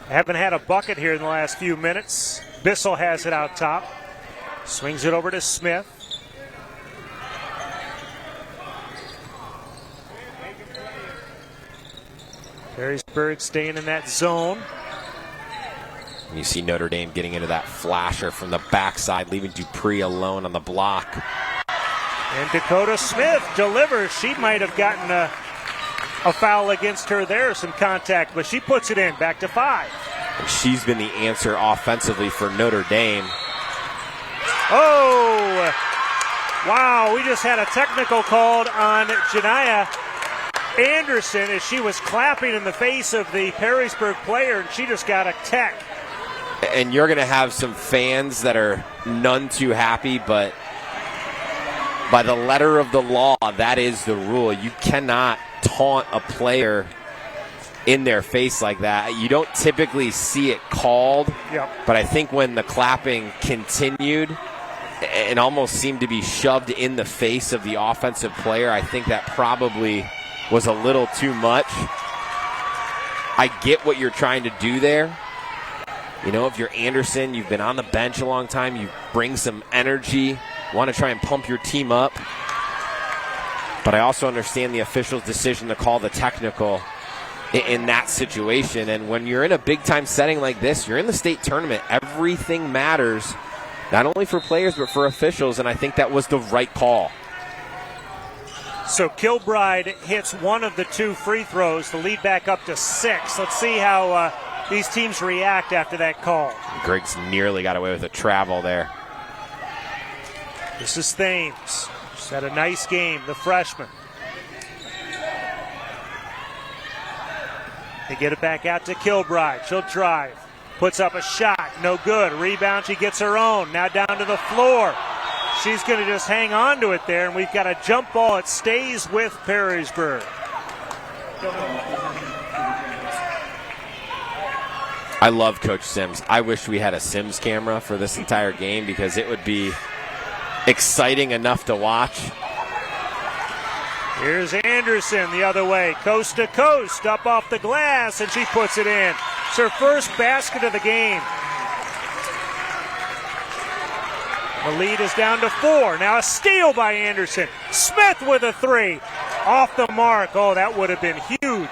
Haven't had a bucket here in the last few minutes. Bissell has it out top. Swings it over to Smith. Perrysburg staying in that zone. And you see Notre Dame getting into that flasher from the backside, leaving Dupree alone on the block. And Dakota Smith delivers. She might have gotten a foul against her there, some contact, but she puts it in, back to 5. And she's been the answer offensively for Notre Dame. Oh, wow, we just had a technical called on Janiah Anderson as she was clapping in the face of the Perrysburg player, and she just got a tech. And you're going to have some fans that are none too happy, but by the letter of the law, that is the rule. You cannot taunt a player in their face like that. You don't typically see it called, but I think when the clapping continued and almost seemed to be shoved in the face of the offensive player, I think that probably was a little too much. I get what you're trying to do there. You know, if you're Anderson, you've been on the bench a long time, you bring some energy, want to try and pump your team up. But I also understand the official's decision to call the technical in that situation. And when you're in a big-time setting like this, you're in the state tournament. Everything matters, not only for players but for officials, and I think that was the right call. So Kilbride hits one of the 2 free throws, the lead back up to 6. Let's see how these teams react after that call. Griggs nearly got away with a travel there. This is Thames. Just had a nice game, the freshman. They get it back out to Kilbride. She'll drive. Puts up a shot. No good. Rebound. She gets her own. Now down to the floor. She's going to just hang on to it there, and we've got a jump ball. It stays with Perrysburg. I love Coach Sims. I wish we had a Sims camera for this entire game because it would be exciting enough to watch. Here's Anderson the other way, coast to coast, up off the glass, and she puts it in. It's her first basket of the game. The lead is down to 4. Now a steal by Anderson. Smith with a 3. Off the mark. Oh, that would have been huge.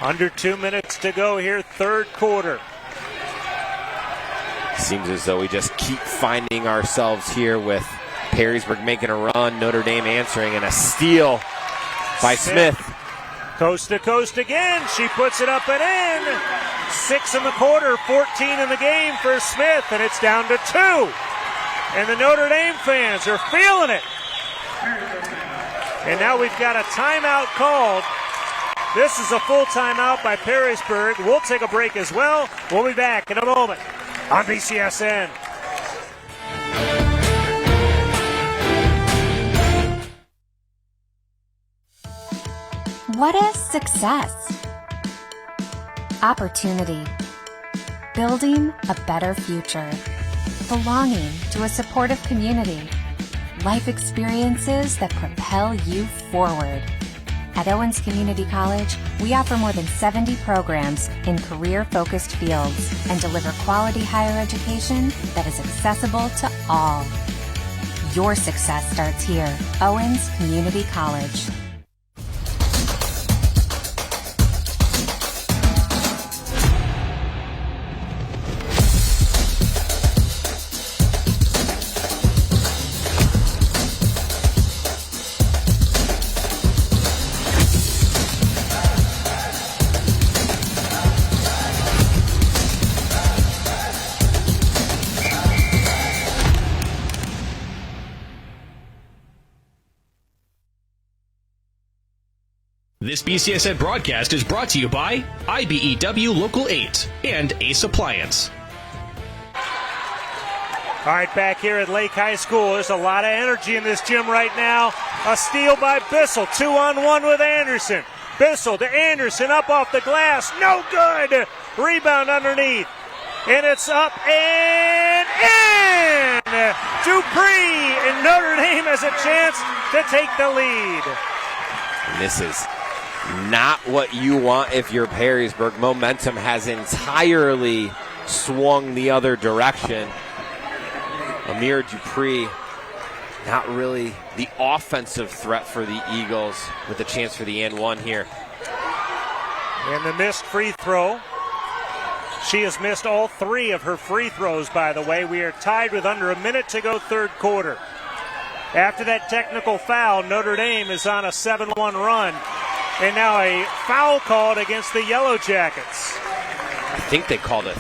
Under 2 minutes to go here, third quarter. Seems as though we just keep finding ourselves here with Perrysburg making a run, Notre Dame answering, and a steal by Smith. Coast to coast again. She puts it up and in. 6 in the quarter, 14 in the game for Smith, and it's down to 2. And the Notre Dame fans are feeling it. And now we've got a timeout called. This is a full timeout by Perrysburg. We'll take a break as well. We'll be back in a moment on BCSN. What is success? Opportunity. Building a better future. Belonging to a supportive community. Life experiences that propel you forward. At Owens Community College, we offer more than 70 programs in career-focused fields and deliver quality higher education that is accessible to all. Your success starts here. Owens Community College. This BCSN broadcast is brought to you by IBEW Local 8 and Ace Appliance. All right, back here at Lake High School, there's a lot of energy in this gym right now. A steal by Bissell, 2-on-1 with Anderson. Bissell to Anderson, up off the glass, no good. Rebound underneath, and it's up and in. Dupree, and Notre Dame has a chance to take the lead. And this is not what you want if you're Perrysburg. Momentum has entirely swung the other direction. Amir Dupree, not really the offensive threat for the Eagles, with a chance for the and one here. And the missed free throw. She has missed all 3 of her free throws, by the way. We are tied with under a minute to go third quarter. After that technical foul, Notre Dame is on a 7-1 run. And now a foul called against the Yellow Jackets. I think they called a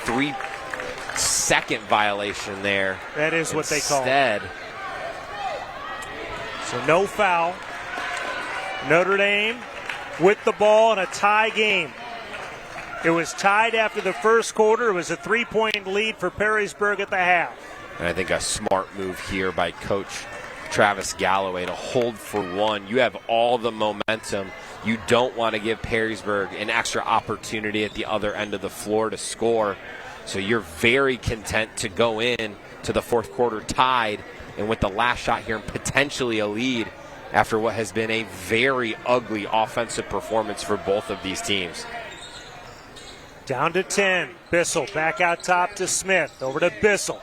3-second violation there. That is what they called. Instead. So no foul. Notre Dame with the ball in a tie game. It was tied after the first quarter. It was a 3-point lead for Perrysburg at the half. And I think a smart move here by Coach Travis Galloway to hold for 1. You have all the momentum. You don't want to give Perrysburg an extra opportunity at the other end of the floor to score. So you're very content to go in to the fourth quarter tied and with the last shot here and potentially a lead after what has been a very ugly offensive performance for both of these teams. Down to 10. Bissell back out top to Smith. Over to Bissell.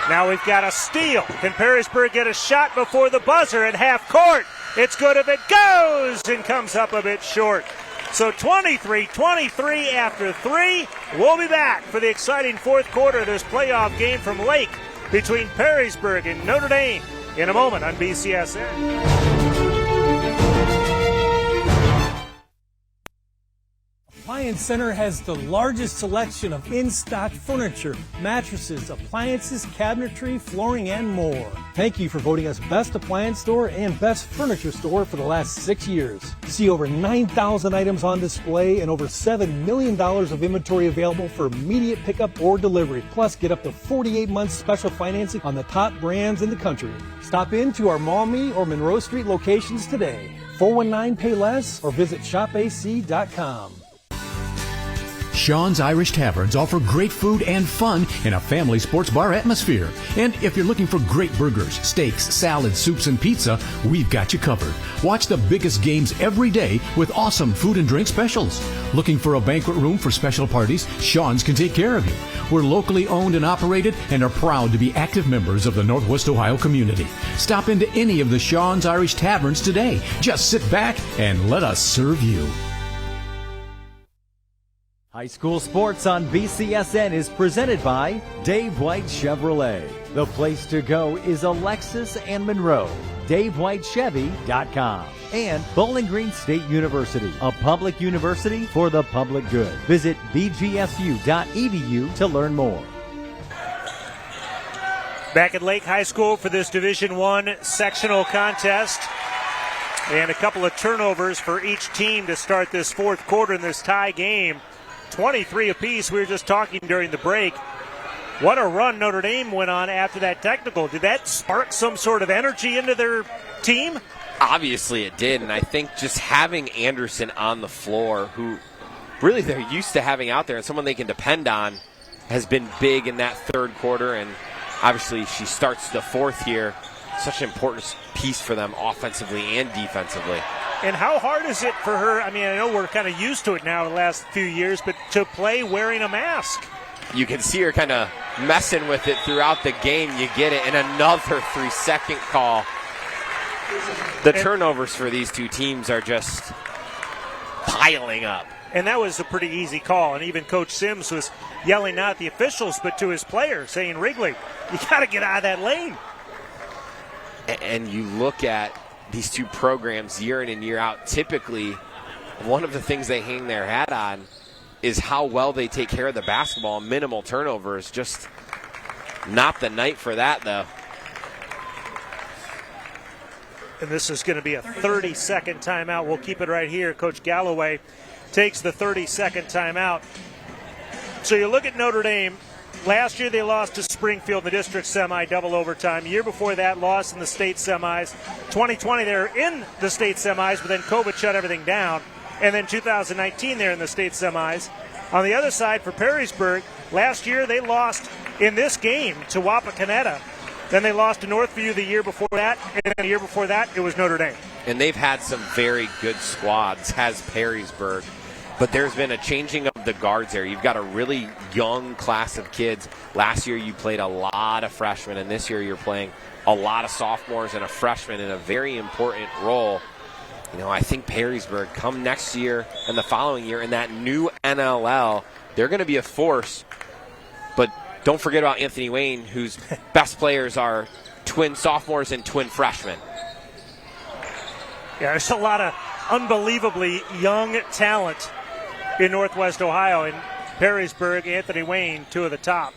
Now we've got a steal. Can Perrysburg get a shot before the buzzer at half court? It's good if it goes and comes up a bit short. So 23-23 after 3. We'll be back for the exciting fourth quarter of this playoff game from Lake between Perrysburg and Notre Dame in a moment on BCSN. Appliance Center has the largest selection of in-stock furniture, mattresses, appliances, cabinetry, flooring, and more. Thank you for voting us Best Appliance Store and Best Furniture Store for the last 6 years. See over 9,000 items on display and over $7 million of inventory available for immediate pickup or delivery. Plus, get up to 48 months special financing on the top brands in the country. Stop in to our Maumee or Monroe Street locations today. 419-PAY-LESS or visit shopac.com. Sean's Irish Taverns offer great food and fun in a family sports bar atmosphere. And if you're looking for great burgers, steaks, salads, soups, and pizza, we've got you covered. Watch the biggest games every day with awesome food and drink specials. Looking for a banquet room for special parties? Sean's can take care of you. We're locally owned and operated and are proud to be active members of the Northwest Ohio community. Stop into any of the Sean's Irish Taverns today. Just sit back and let us serve you. High school sports on BCSN is presented by Dave White Chevrolet. The place to go is Alexis and Monroe. DaveWhiteChevy.com. And Bowling Green State University, a public university for the public good. Visit bgsu.edu to learn more. Back at Lake High School for this Division I sectional contest. And a couple of turnovers for each team to start this fourth quarter in this tie game. 23 apiece. We were just talking during the break. What a run Notre Dame went on after that technical. Did that spark some sort of energy into their team? Obviously it did, and I think just having Anderson on the floor, who really they're used to having out there and someone they can depend on, has been big in that third quarter, and obviously she starts the fourth here. Such an important piece for them offensively and defensively. And how hard is it for her? I mean, I know we're kind of used to it now the last few years, but to play wearing a mask. You can see her kind of messing with it throughout the game. You get it. And another 3-second call. The turnovers for these two teams are just piling up. And that was a pretty easy call. And even Coach Sims was yelling not at the officials, but to his players, saying, Wrigley, you got to get out of that lane. And you look at these two programs year in and year out, typically one of the things they hang their hat on is how well they take care of the basketball. Minimal turnovers, just not the night for that, though. And this is going to be a 30-second timeout. We'll keep it right here. Coach Galloway takes the 30-second timeout. So you look at Notre Dame. Last year they lost to Springfield in the district semi, double overtime. Year before that, lost in the state semis. 2020 they were in the state semis, but then COVID shut everything down. And then 2019 they're in the state semis. On the other side for Perrysburg, last year they lost in this game to Wapakoneta. Then they lost to Northview the year before that, and then the year before that it was Notre Dame. And they've had some very good squads, has Perrysburg. But there's been a changing of the guards there. You've got a really young class of kids. Last year you played a lot of freshmen, and this year you're playing a lot of sophomores and a freshman in a very important role. You know, I think Perrysburg come next year and the following year in that new NLL, they're going to be a force. But don't forget about Anthony Wayne, whose best players are twin sophomores and twin freshmen. Yeah, there's a lot of unbelievably young talent in Northwest Ohio. In Perrysburg, Anthony Wayne, two of the top.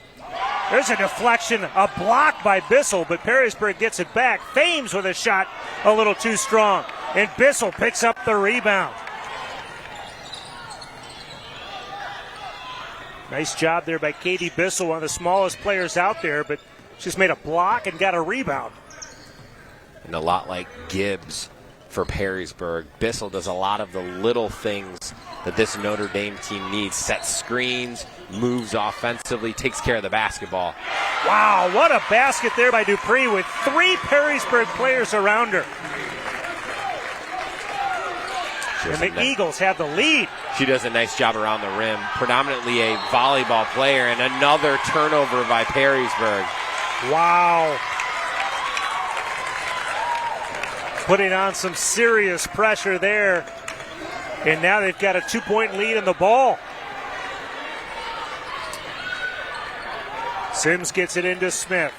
There's a deflection, a block by Bissell, but Perrysburg gets it back. Thames with a shot a little too strong, and Bissell picks up the rebound. Nice job there by Katie Bissell, one of the smallest players out there, but she's made a block and got a rebound. And a lot like Gibbs for Perrysburg, Bissell does a lot of the little things that this Notre Dame team needs. Sets screens, moves offensively, takes care of the basketball. Wow, what a basket there by Dupree with three Perrysburg players around her. And the Eagles have the lead. She does a nice job around the rim. Predominantly a volleyball player, and another turnover by Perrysburg. Wow. putting on some serious pressure there. And now they've got a 2-point lead in the ball. Sims gets it into Smith.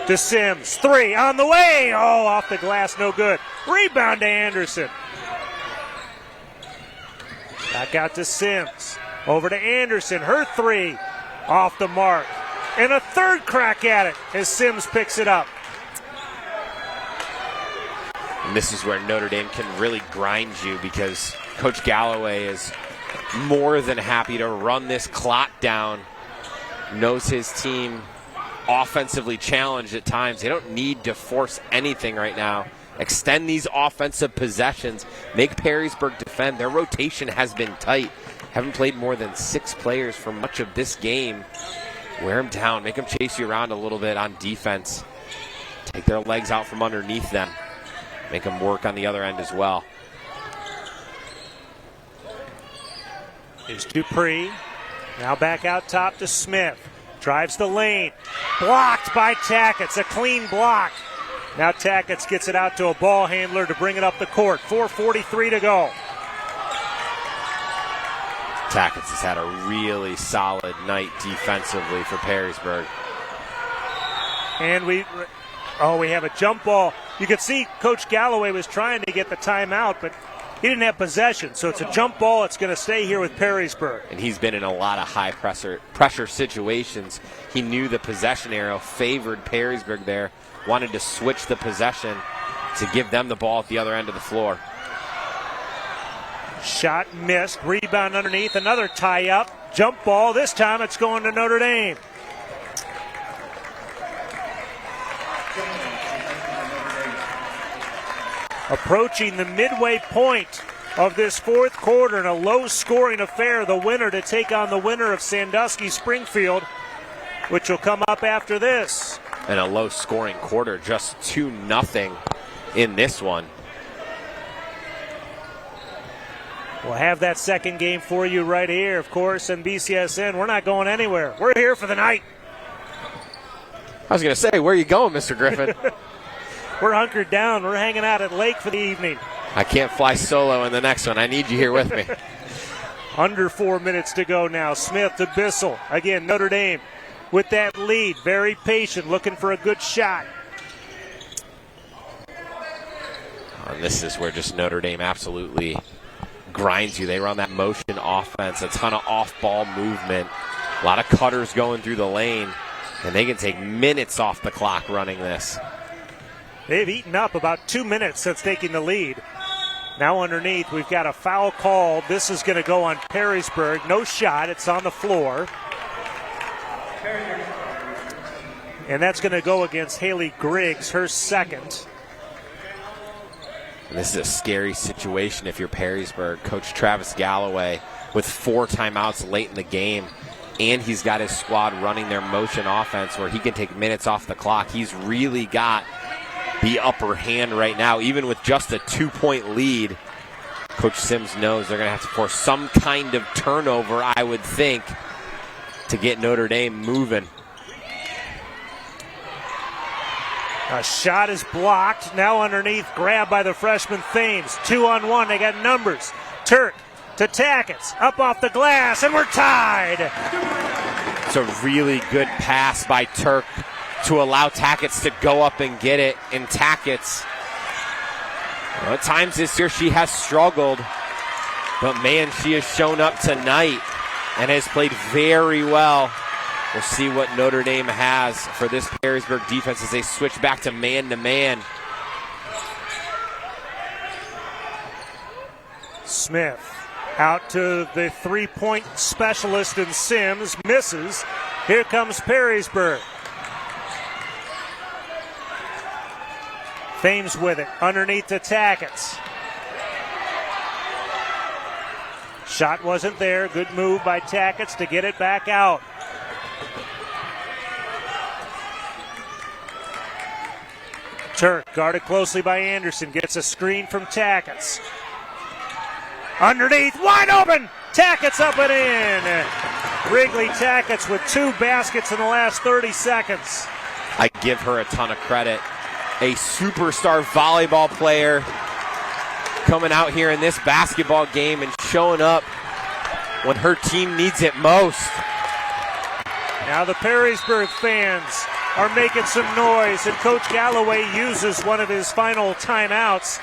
To Sims. 3 on the way. Oh, off the glass, no good. Rebound to Anderson. Back out to Sims. Over to Anderson. Her 3 off the mark. And a third crack at it as Sims picks it up. And this is where Notre Dame can really grind you, because Coach Galloway is more than happy to run this clock down. Knows his team offensively challenged at times. They don't need to force anything right now. Extend these offensive possessions. Make Perrysburg defend. Their rotation has been tight. Haven't played more than 6 players for much of this game. Wear them down. Make them chase you around a little bit on defense. Take their legs out from underneath them. Make them work on the other end as well. Here's Dupree. Now back out top to Smith. Drives the lane. Blocked by Tackett. A clean block. Now Tackett gets it out to a ball handler to bring it up the court. 4:43 to go. Tackett has had a really solid night defensively for Perrysburg. And we have a jump ball. You could see Coach Galloway was trying to get the timeout, but he didn't have possession. So it's a jump ball. It's going to stay here with Perrysburg. And he's been in a lot of high pressure situations. He knew the possession arrow favored Perrysburg there. Wanted to switch the possession to give them the ball at the other end of the floor. Shot missed. Rebound underneath. Another tie-up. Jump ball. This time it's going to Notre Dame. Approaching the midway point of this fourth quarter in a low-scoring affair. The winner to take on the winner of Sandusky-Springfield, which will come up after this. And a low-scoring quarter, just 2-0 in this one. We'll have that second game for you right here, of course, and BCSN. We're not going anywhere. We're here for the night. I was going to say, where are you going, Mr. Griffin? We're hunkered down. We're hanging out at Lake for the evening. I can't fly solo in the next one. I need you here with me. Under 4 minutes to go now. Smith to Bissell. Again, Notre Dame with that lead. Very patient, looking for a good shot. And this is where just Notre Dame absolutely grinds you. They run that motion offense, a ton of off-ball movement, a lot of cutters going through the lane, and they can take minutes off the clock running this. They've eaten up about 2 minutes since taking the lead. Now underneath, we've got a foul call. This is going to go on Perrysburg. No shot. It's on the floor. And that's going to go against Haley Griggs, her second. And this is a scary situation if you're Perrysburg. Coach Travis Galloway with 4 timeouts late in the game, and he's got his squad running their motion offense where he can take minutes off the clock. He's really got the upper hand right now, even with just a 2-point lead. Coach Sims knows they're going to have to force some kind of turnover, I would think, to get Notre Dame moving. A shot is blocked. Now underneath, grabbed by the freshman Thames. 2-on-1. They got numbers. Turk to Tackett. Up off the glass, and we're tied. It's a really good pass by Turk to allow Tackett to go up and get it. And Tackett, at times this year she has struggled, but man, she has shown up tonight and has played very well. We'll see what Notre Dame has for this Perrysburg defense as they switch back to man-to-man. Smith out to the three-point specialist in Sims. Misses. Here comes Perrysburg. Thames with it. Underneath to Tackett. Shot wasn't there. Good move by Tackett to get it back out. Turk guarded closely by Anderson. Gets a screen from Tackett. Underneath, wide open. Tackett's up and in. Wrigley Tackett with 2 baskets in the last 30 seconds. I give her a ton of credit. a superstar volleyball player coming out here in this basketball game and showing up when her team needs it most. Now the Perrysburg fans are making some noise, and Coach Galloway uses one of his final timeouts.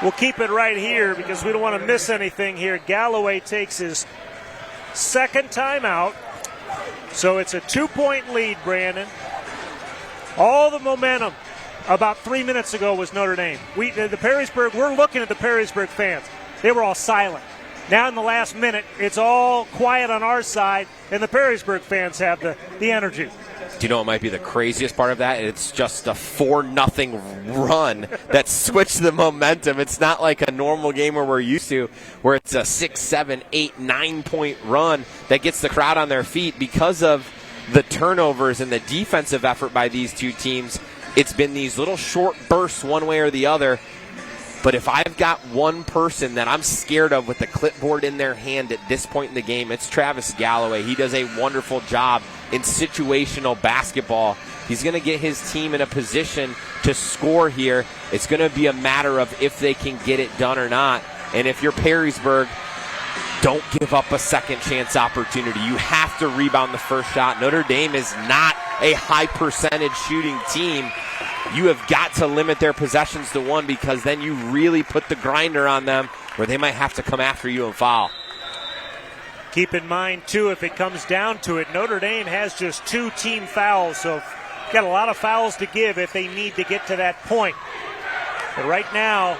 We'll keep it right here because we don't want to miss anything here. Galloway takes his second timeout. So it's a 2-point lead, Brandon. All the momentum about 3 minutes ago was Notre Dame. The Perrysburg, we're looking at the Perrysburg fans. They were all silent. Now in the last minute, it's all quiet on our side, and the Perrysburg fans have the energy. Do you know what might be the craziest part of that? It's just a 4-0 run that switched the momentum. It's not like a normal game where we're used to, where it's a 6, 7, 8, 9-point run that gets the crowd on their feet. Because of the turnovers and the defensive effort by these two teams, it's been these little short bursts one way or the other. But if I've got one person that I'm scared of with the clipboard in their hand at this point in the game, it's Travis Galloway. He does a wonderful job in situational basketball. He's going to get his team in a position to score here. It's going to be a matter of if they can get it done or not. And if you're Perrysburg, don't give up a second chance opportunity. You have to rebound the first shot. Notre Dame is not a high percentage shooting team. You have got to limit their possessions to one, because then you really put the grinder on them where they might have to come after you and foul. Keep in mind, too, if it comes down to it, Notre Dame has just 2 team fouls, so got a lot of fouls to give if they need to get to that point. But right now,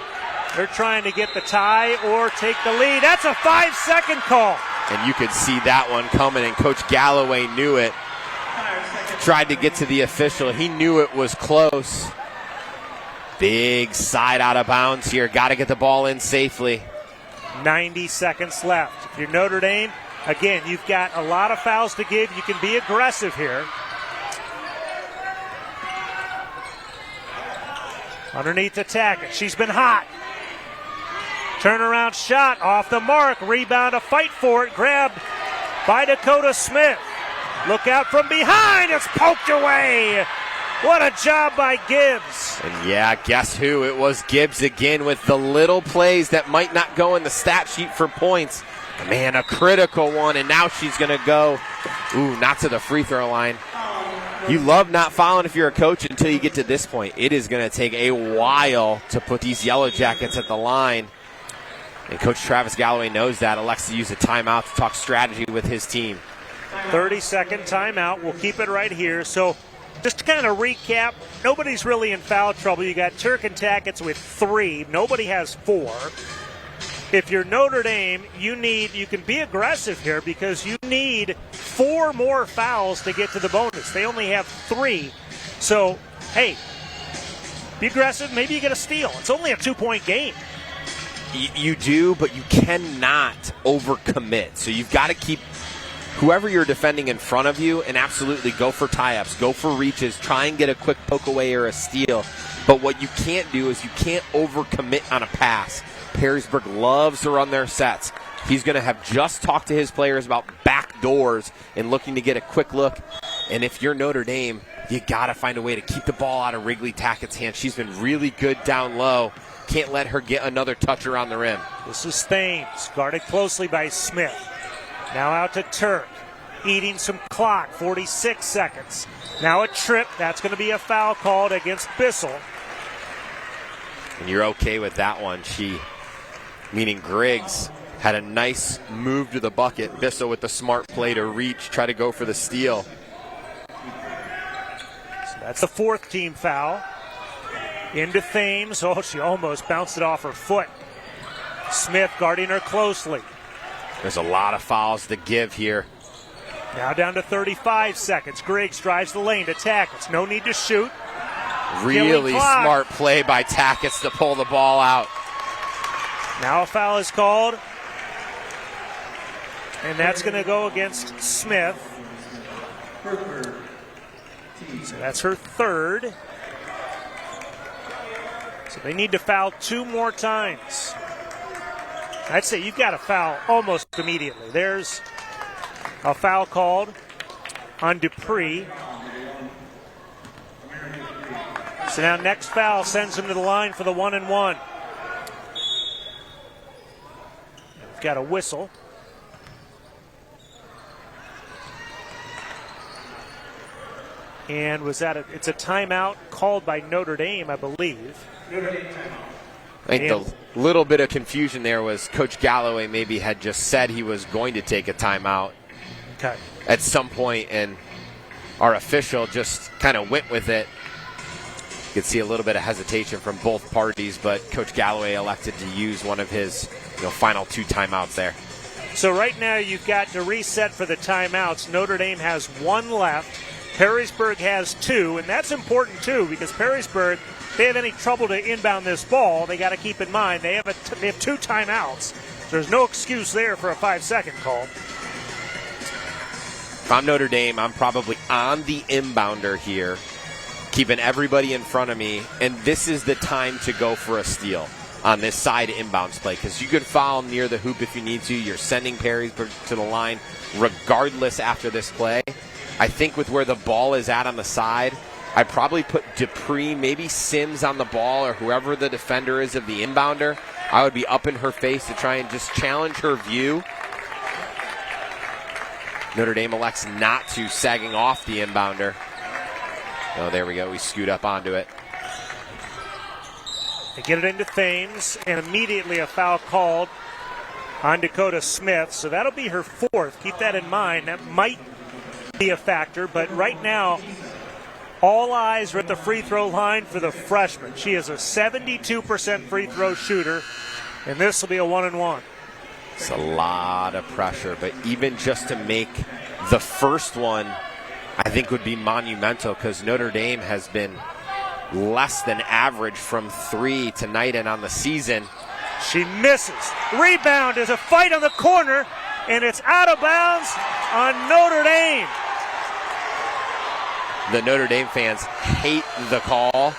they're trying to get the tie or take the lead. That's a 5-second call. And you could see that one coming, and Coach Galloway knew it. Tried to get to the official. He knew it was close. Big side out of bounds here. Got to get the ball in safely. 90 seconds left. If you're Notre Dame, again, you've got a lot of fouls to give. You can be aggressive here. Underneath the Tackett. She's been hot. Turnaround shot off the mark. Rebound, a fight for it. Grabbed by Dakota Smith. Look out from behind. It's poked away. What a job by Gibbs. And yeah, guess who? It was Gibbs again with the little plays that might not go in the stat sheet for points. Man, a critical one, and now she's going to go, not to the free throw line. You love not fouling if you're a coach until you get to this point. It is going to take a while to put these Yellow Jackets at the line. And Coach Travis Galloway knows that. Elects to use a timeout to talk strategy with his team. 30-second timeout. We'll keep it right here. So just to kind of recap, nobody's really in foul trouble. You got Turk and Tackett with 3. Nobody has 4. If you're Notre Dame, you can be aggressive here because you need 4 more fouls to get to the bonus. They only have 3. So, hey, be aggressive. Maybe you get a steal. It's only a 2-point game. You do, but you cannot overcommit. So you've got to keep whoever you're defending in front of you and absolutely go for tie-ups, go for reaches, try and get a quick poke away or a steal. But what you can't do is you can't overcommit on a pass. Perrysburg loves to run their sets. He's going to have just talked to his players about back doors and looking to get a quick look. And if you're Notre Dame, you got to find a way to keep the ball out of Wrigley Tackett's hand. She's been really good down low. Can't let her get another touch around the rim. This is Thames, guarded closely by Smith. Now out to Turk, eating some clock, 46 seconds. Now a trip, that's going to be a foul called against Bissell. And you're okay with that one. Meaning Griggs, had a nice move to the bucket. Bissell with the smart play to reach, try to go for the steal. So that's the 4th team foul. Into Thames. Oh, she almost bounced it off her foot. Smith guarding her closely. There's a lot of fouls to give here. Now down to 35 seconds. Griggs drives the lane to Tackett. No need to shoot. Really smart play by Tackett to pull the ball out. Now a foul is called. And that's going to go against Smith. So that's her 3rd. So they need to foul 2 more times. I'd say you've got to foul almost immediately. There's a foul called on Dupree. So now next foul sends him to the line for the 1-and-1. We've got a whistle. And it's a timeout called by Notre Dame, I believe. Notre Dame timeout. I think the little bit of confusion there was Coach Galloway maybe had just said he was going to take a timeout at some point, and our official just kind of went with it. You could see a little bit of hesitation from both parties, but Coach Galloway elected to use one of his final 2 timeouts there. So right now you've got to reset for the timeouts. Notre Dame has 1 left. Perrysburg has 2, and that's important too because Perrysburg, if they have any trouble to inbound this ball, they got to keep in mind they have 2 timeouts. So there's no excuse there for a 5-second call. If I'm Notre Dame, I'm probably on the inbounder here, keeping everybody in front of me, and this is the time to go for a steal on this side inbounds play because you could foul near the hoop if you need to. You're sending Perrysburg to the line regardless after this play. I think with where the ball is at on the side, I probably put Dupree, maybe Sims on the ball or whoever the defender is of the inbounder. I would be up in her face to try and just challenge her view. Notre Dame elects not to, sagging off the inbounder. Oh, there we go. We scoot up onto it. They get it into Thames, and immediately a foul called on Dakota Smith. So that'll be her 4th. Keep that in mind. That might be a factor, but right now all eyes are at the free throw line for the freshman. She is a 72% free throw shooter, and this will be a 1-and-1. It's a lot of pressure, but even just to make the first one, I think would be monumental because Notre Dame has been less than average from 3 tonight and on the season. She misses. Rebound is a fight on the corner, and it's out of bounds on Notre Dame. The Notre Dame fans hate the call,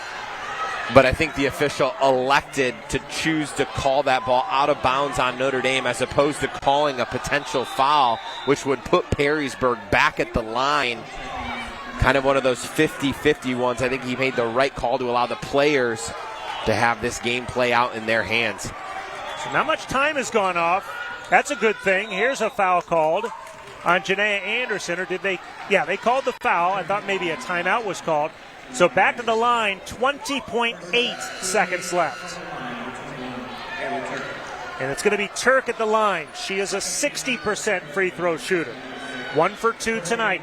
but I think the official elected to choose to call that ball out of bounds on Notre Dame as opposed to calling a potential foul, which would put Perrysburg back at the line. Kind of one of those 50-50 ones. I think he made the right call to allow the players to have this game play out in their hands. So not much time has gone off. That's a good thing. Here's a foul called on Janaea Anderson, or did they? Yeah, they called the foul. I thought maybe a timeout was called. So back to the line, 20.8 seconds left. And it's going to be Turk at the line. She is a 60% free throw shooter. 1 for 2 tonight.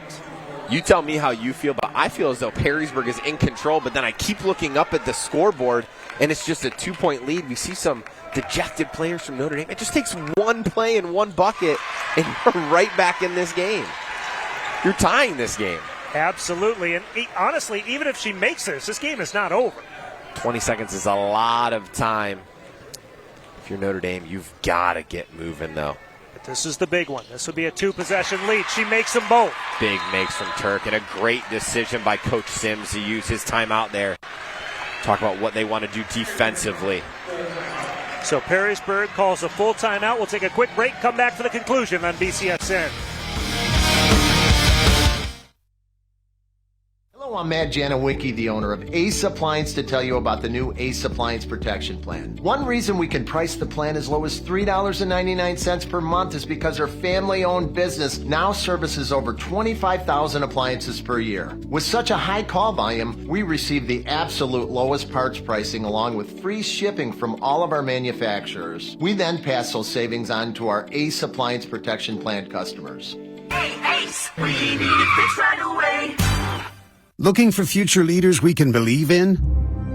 You tell me how you feel, but I feel as though Perrysburg is in control, but then I keep looking up at the scoreboard, and it's just a 2-point lead. We see some dejected players from Notre Dame. It just takes 1 play and 1 bucket, and you're right back in this game. You're tying this game. Absolutely, and honestly, even if she makes this game is not over. 20 seconds is a lot of time. If you're Notre Dame, you've got to get moving, though. But this is the big one. This will be a 2-possession lead. She makes them both. Big makes from Turk, and a great decision by Coach Sims to use his timeout there. Talk about what they want to do defensively. So Perrysburg calls a full timeout. We'll take a quick break, come back for the conclusion on BCSN. Hello, I'm Matt Janowicki, the owner of Ace Appliance, to tell you about the new Ace Appliance Protection Plan. One reason we can price the plan as low as $3.99 per month is because our family-owned business now services over 25,000 appliances per year. With such a high call volume, we receive the absolute lowest parts pricing along with free shipping from all of our manufacturers. We then pass those savings on to our Ace Appliance Protection Plan customers. Hey, Ace, we need it fixed right away. Looking for future leaders we can believe in?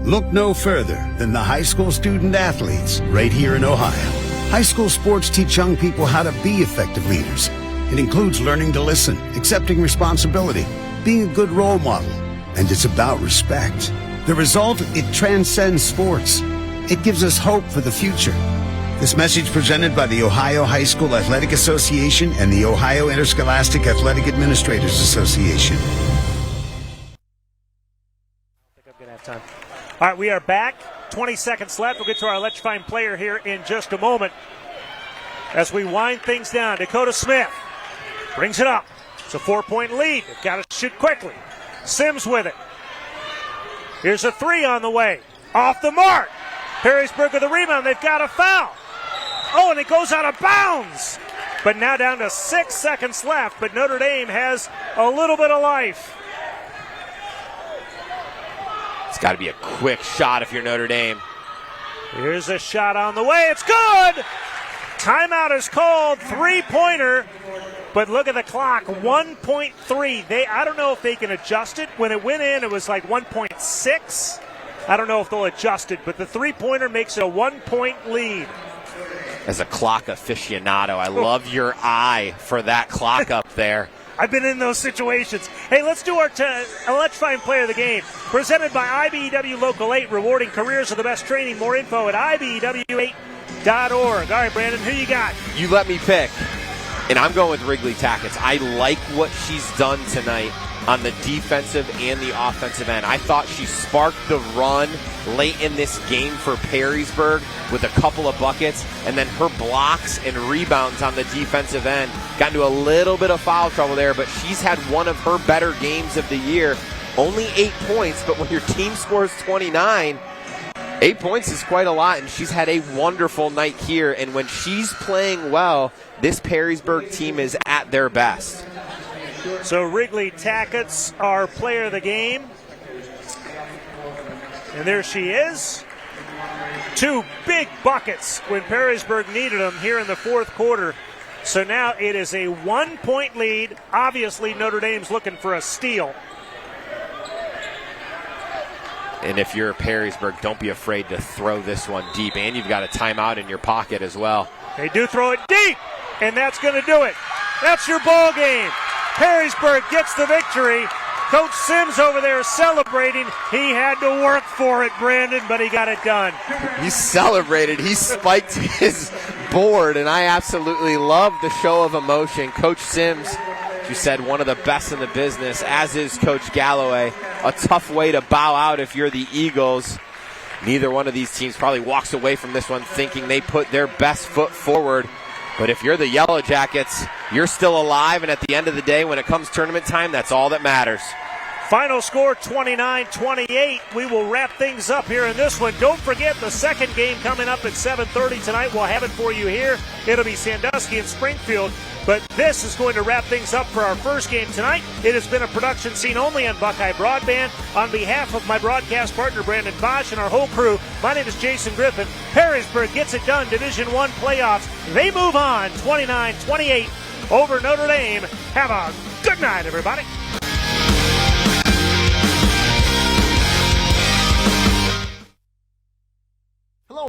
Look no further than the high school student athletes right here in Ohio. High school sports teach young people how to be effective leaders. It includes learning to listen, accepting responsibility, being a good role model, and it's about respect. The result, it transcends sports. It gives us hope for the future. This message presented by the Ohio High School Athletic Association and the Ohio Interscholastic Athletic Administrators Association. Time. All right, we are back. 20 seconds left. We'll get to our electrifying player here in just a moment. As we wind things down, Dakota Smith brings it up. It's a 4-point lead. They've got to shoot quickly. Sims with it. Here's a three on the way. Off the mark. Perrysburg with the rebound. They've got a foul. Oh, and it goes out of bounds. But now down to 6 seconds left, but Notre Dame has a little bit of life. It's got to be a quick shot if you're Notre Dame. Here's a shot on the way. It's good. Timeout is called. Three-pointer. But look at the clock. 1.3. I don't know if they can adjust it. When it went in, it was like 1.6. I don't know if they'll adjust it, but the three-pointer makes it a 1-point lead. As a clock aficionado, I love your eye for that clock up there. I've been in those situations. Hey, let's do our electrifying player of the game. Presented by IBEW Local 8, rewarding careers of the best training. More info at IBEW8.org. All right, Brandon, who you got? You let me pick, and I'm going with Wrigley Tackett. I like what she's done tonight on the defensive and the offensive end. I thought she sparked the run late in this game for Perrysburg with a couple of buckets, and then her blocks and rebounds on the defensive end got into a little bit of foul trouble there, but she's had one of her better games of the year. Only 8 points, but when your team scores 29, 8 points is quite a lot, and she's had a wonderful night here, and when she's playing well, this Perrysburg team is at their best. So Wrigley Tackett's our player of the game. And there she is. 2 big buckets when Perrysburg needed them here in the fourth quarter. So now it is a 1-point lead. Obviously, Notre Dame's looking for a steal. And if you're Perrysburg, don't be afraid to throw this one deep. And you've got a timeout in your pocket as well. They do throw it deep, and that's going to do it. That's your ball game. Perrysburg gets the victory. Coach Sims over there celebrating. He had to work for it, Brandon, but he got it done. He celebrated. He spiked his board, and I absolutely love the show of emotion. Coach Sims, you said, one of the best in the business, as is Coach Galloway. A tough way to bow out if you're the Eagles. Neither one of these teams probably walks away from this one thinking they put their best foot forward. But if you're the Yellow Jackets, you're still alive, and at the end of the day, when it comes tournament time, that's all that matters. Final score 29-28. We will wrap things up here in this one. Don't forget the second game coming up at 7:30 tonight. We'll have it for you here. It'll be Sandusky and Springfield. But this is going to wrap things up for our first game tonight. It has been a production seen only on Buckeye Broadband. On behalf of my broadcast partner, Brandon Bosch, and our whole crew, my name is Jason Griffin. Perrysburg gets it done. Division I playoffs. They move on 29-28 over Notre Dame. Have a good night, everybody.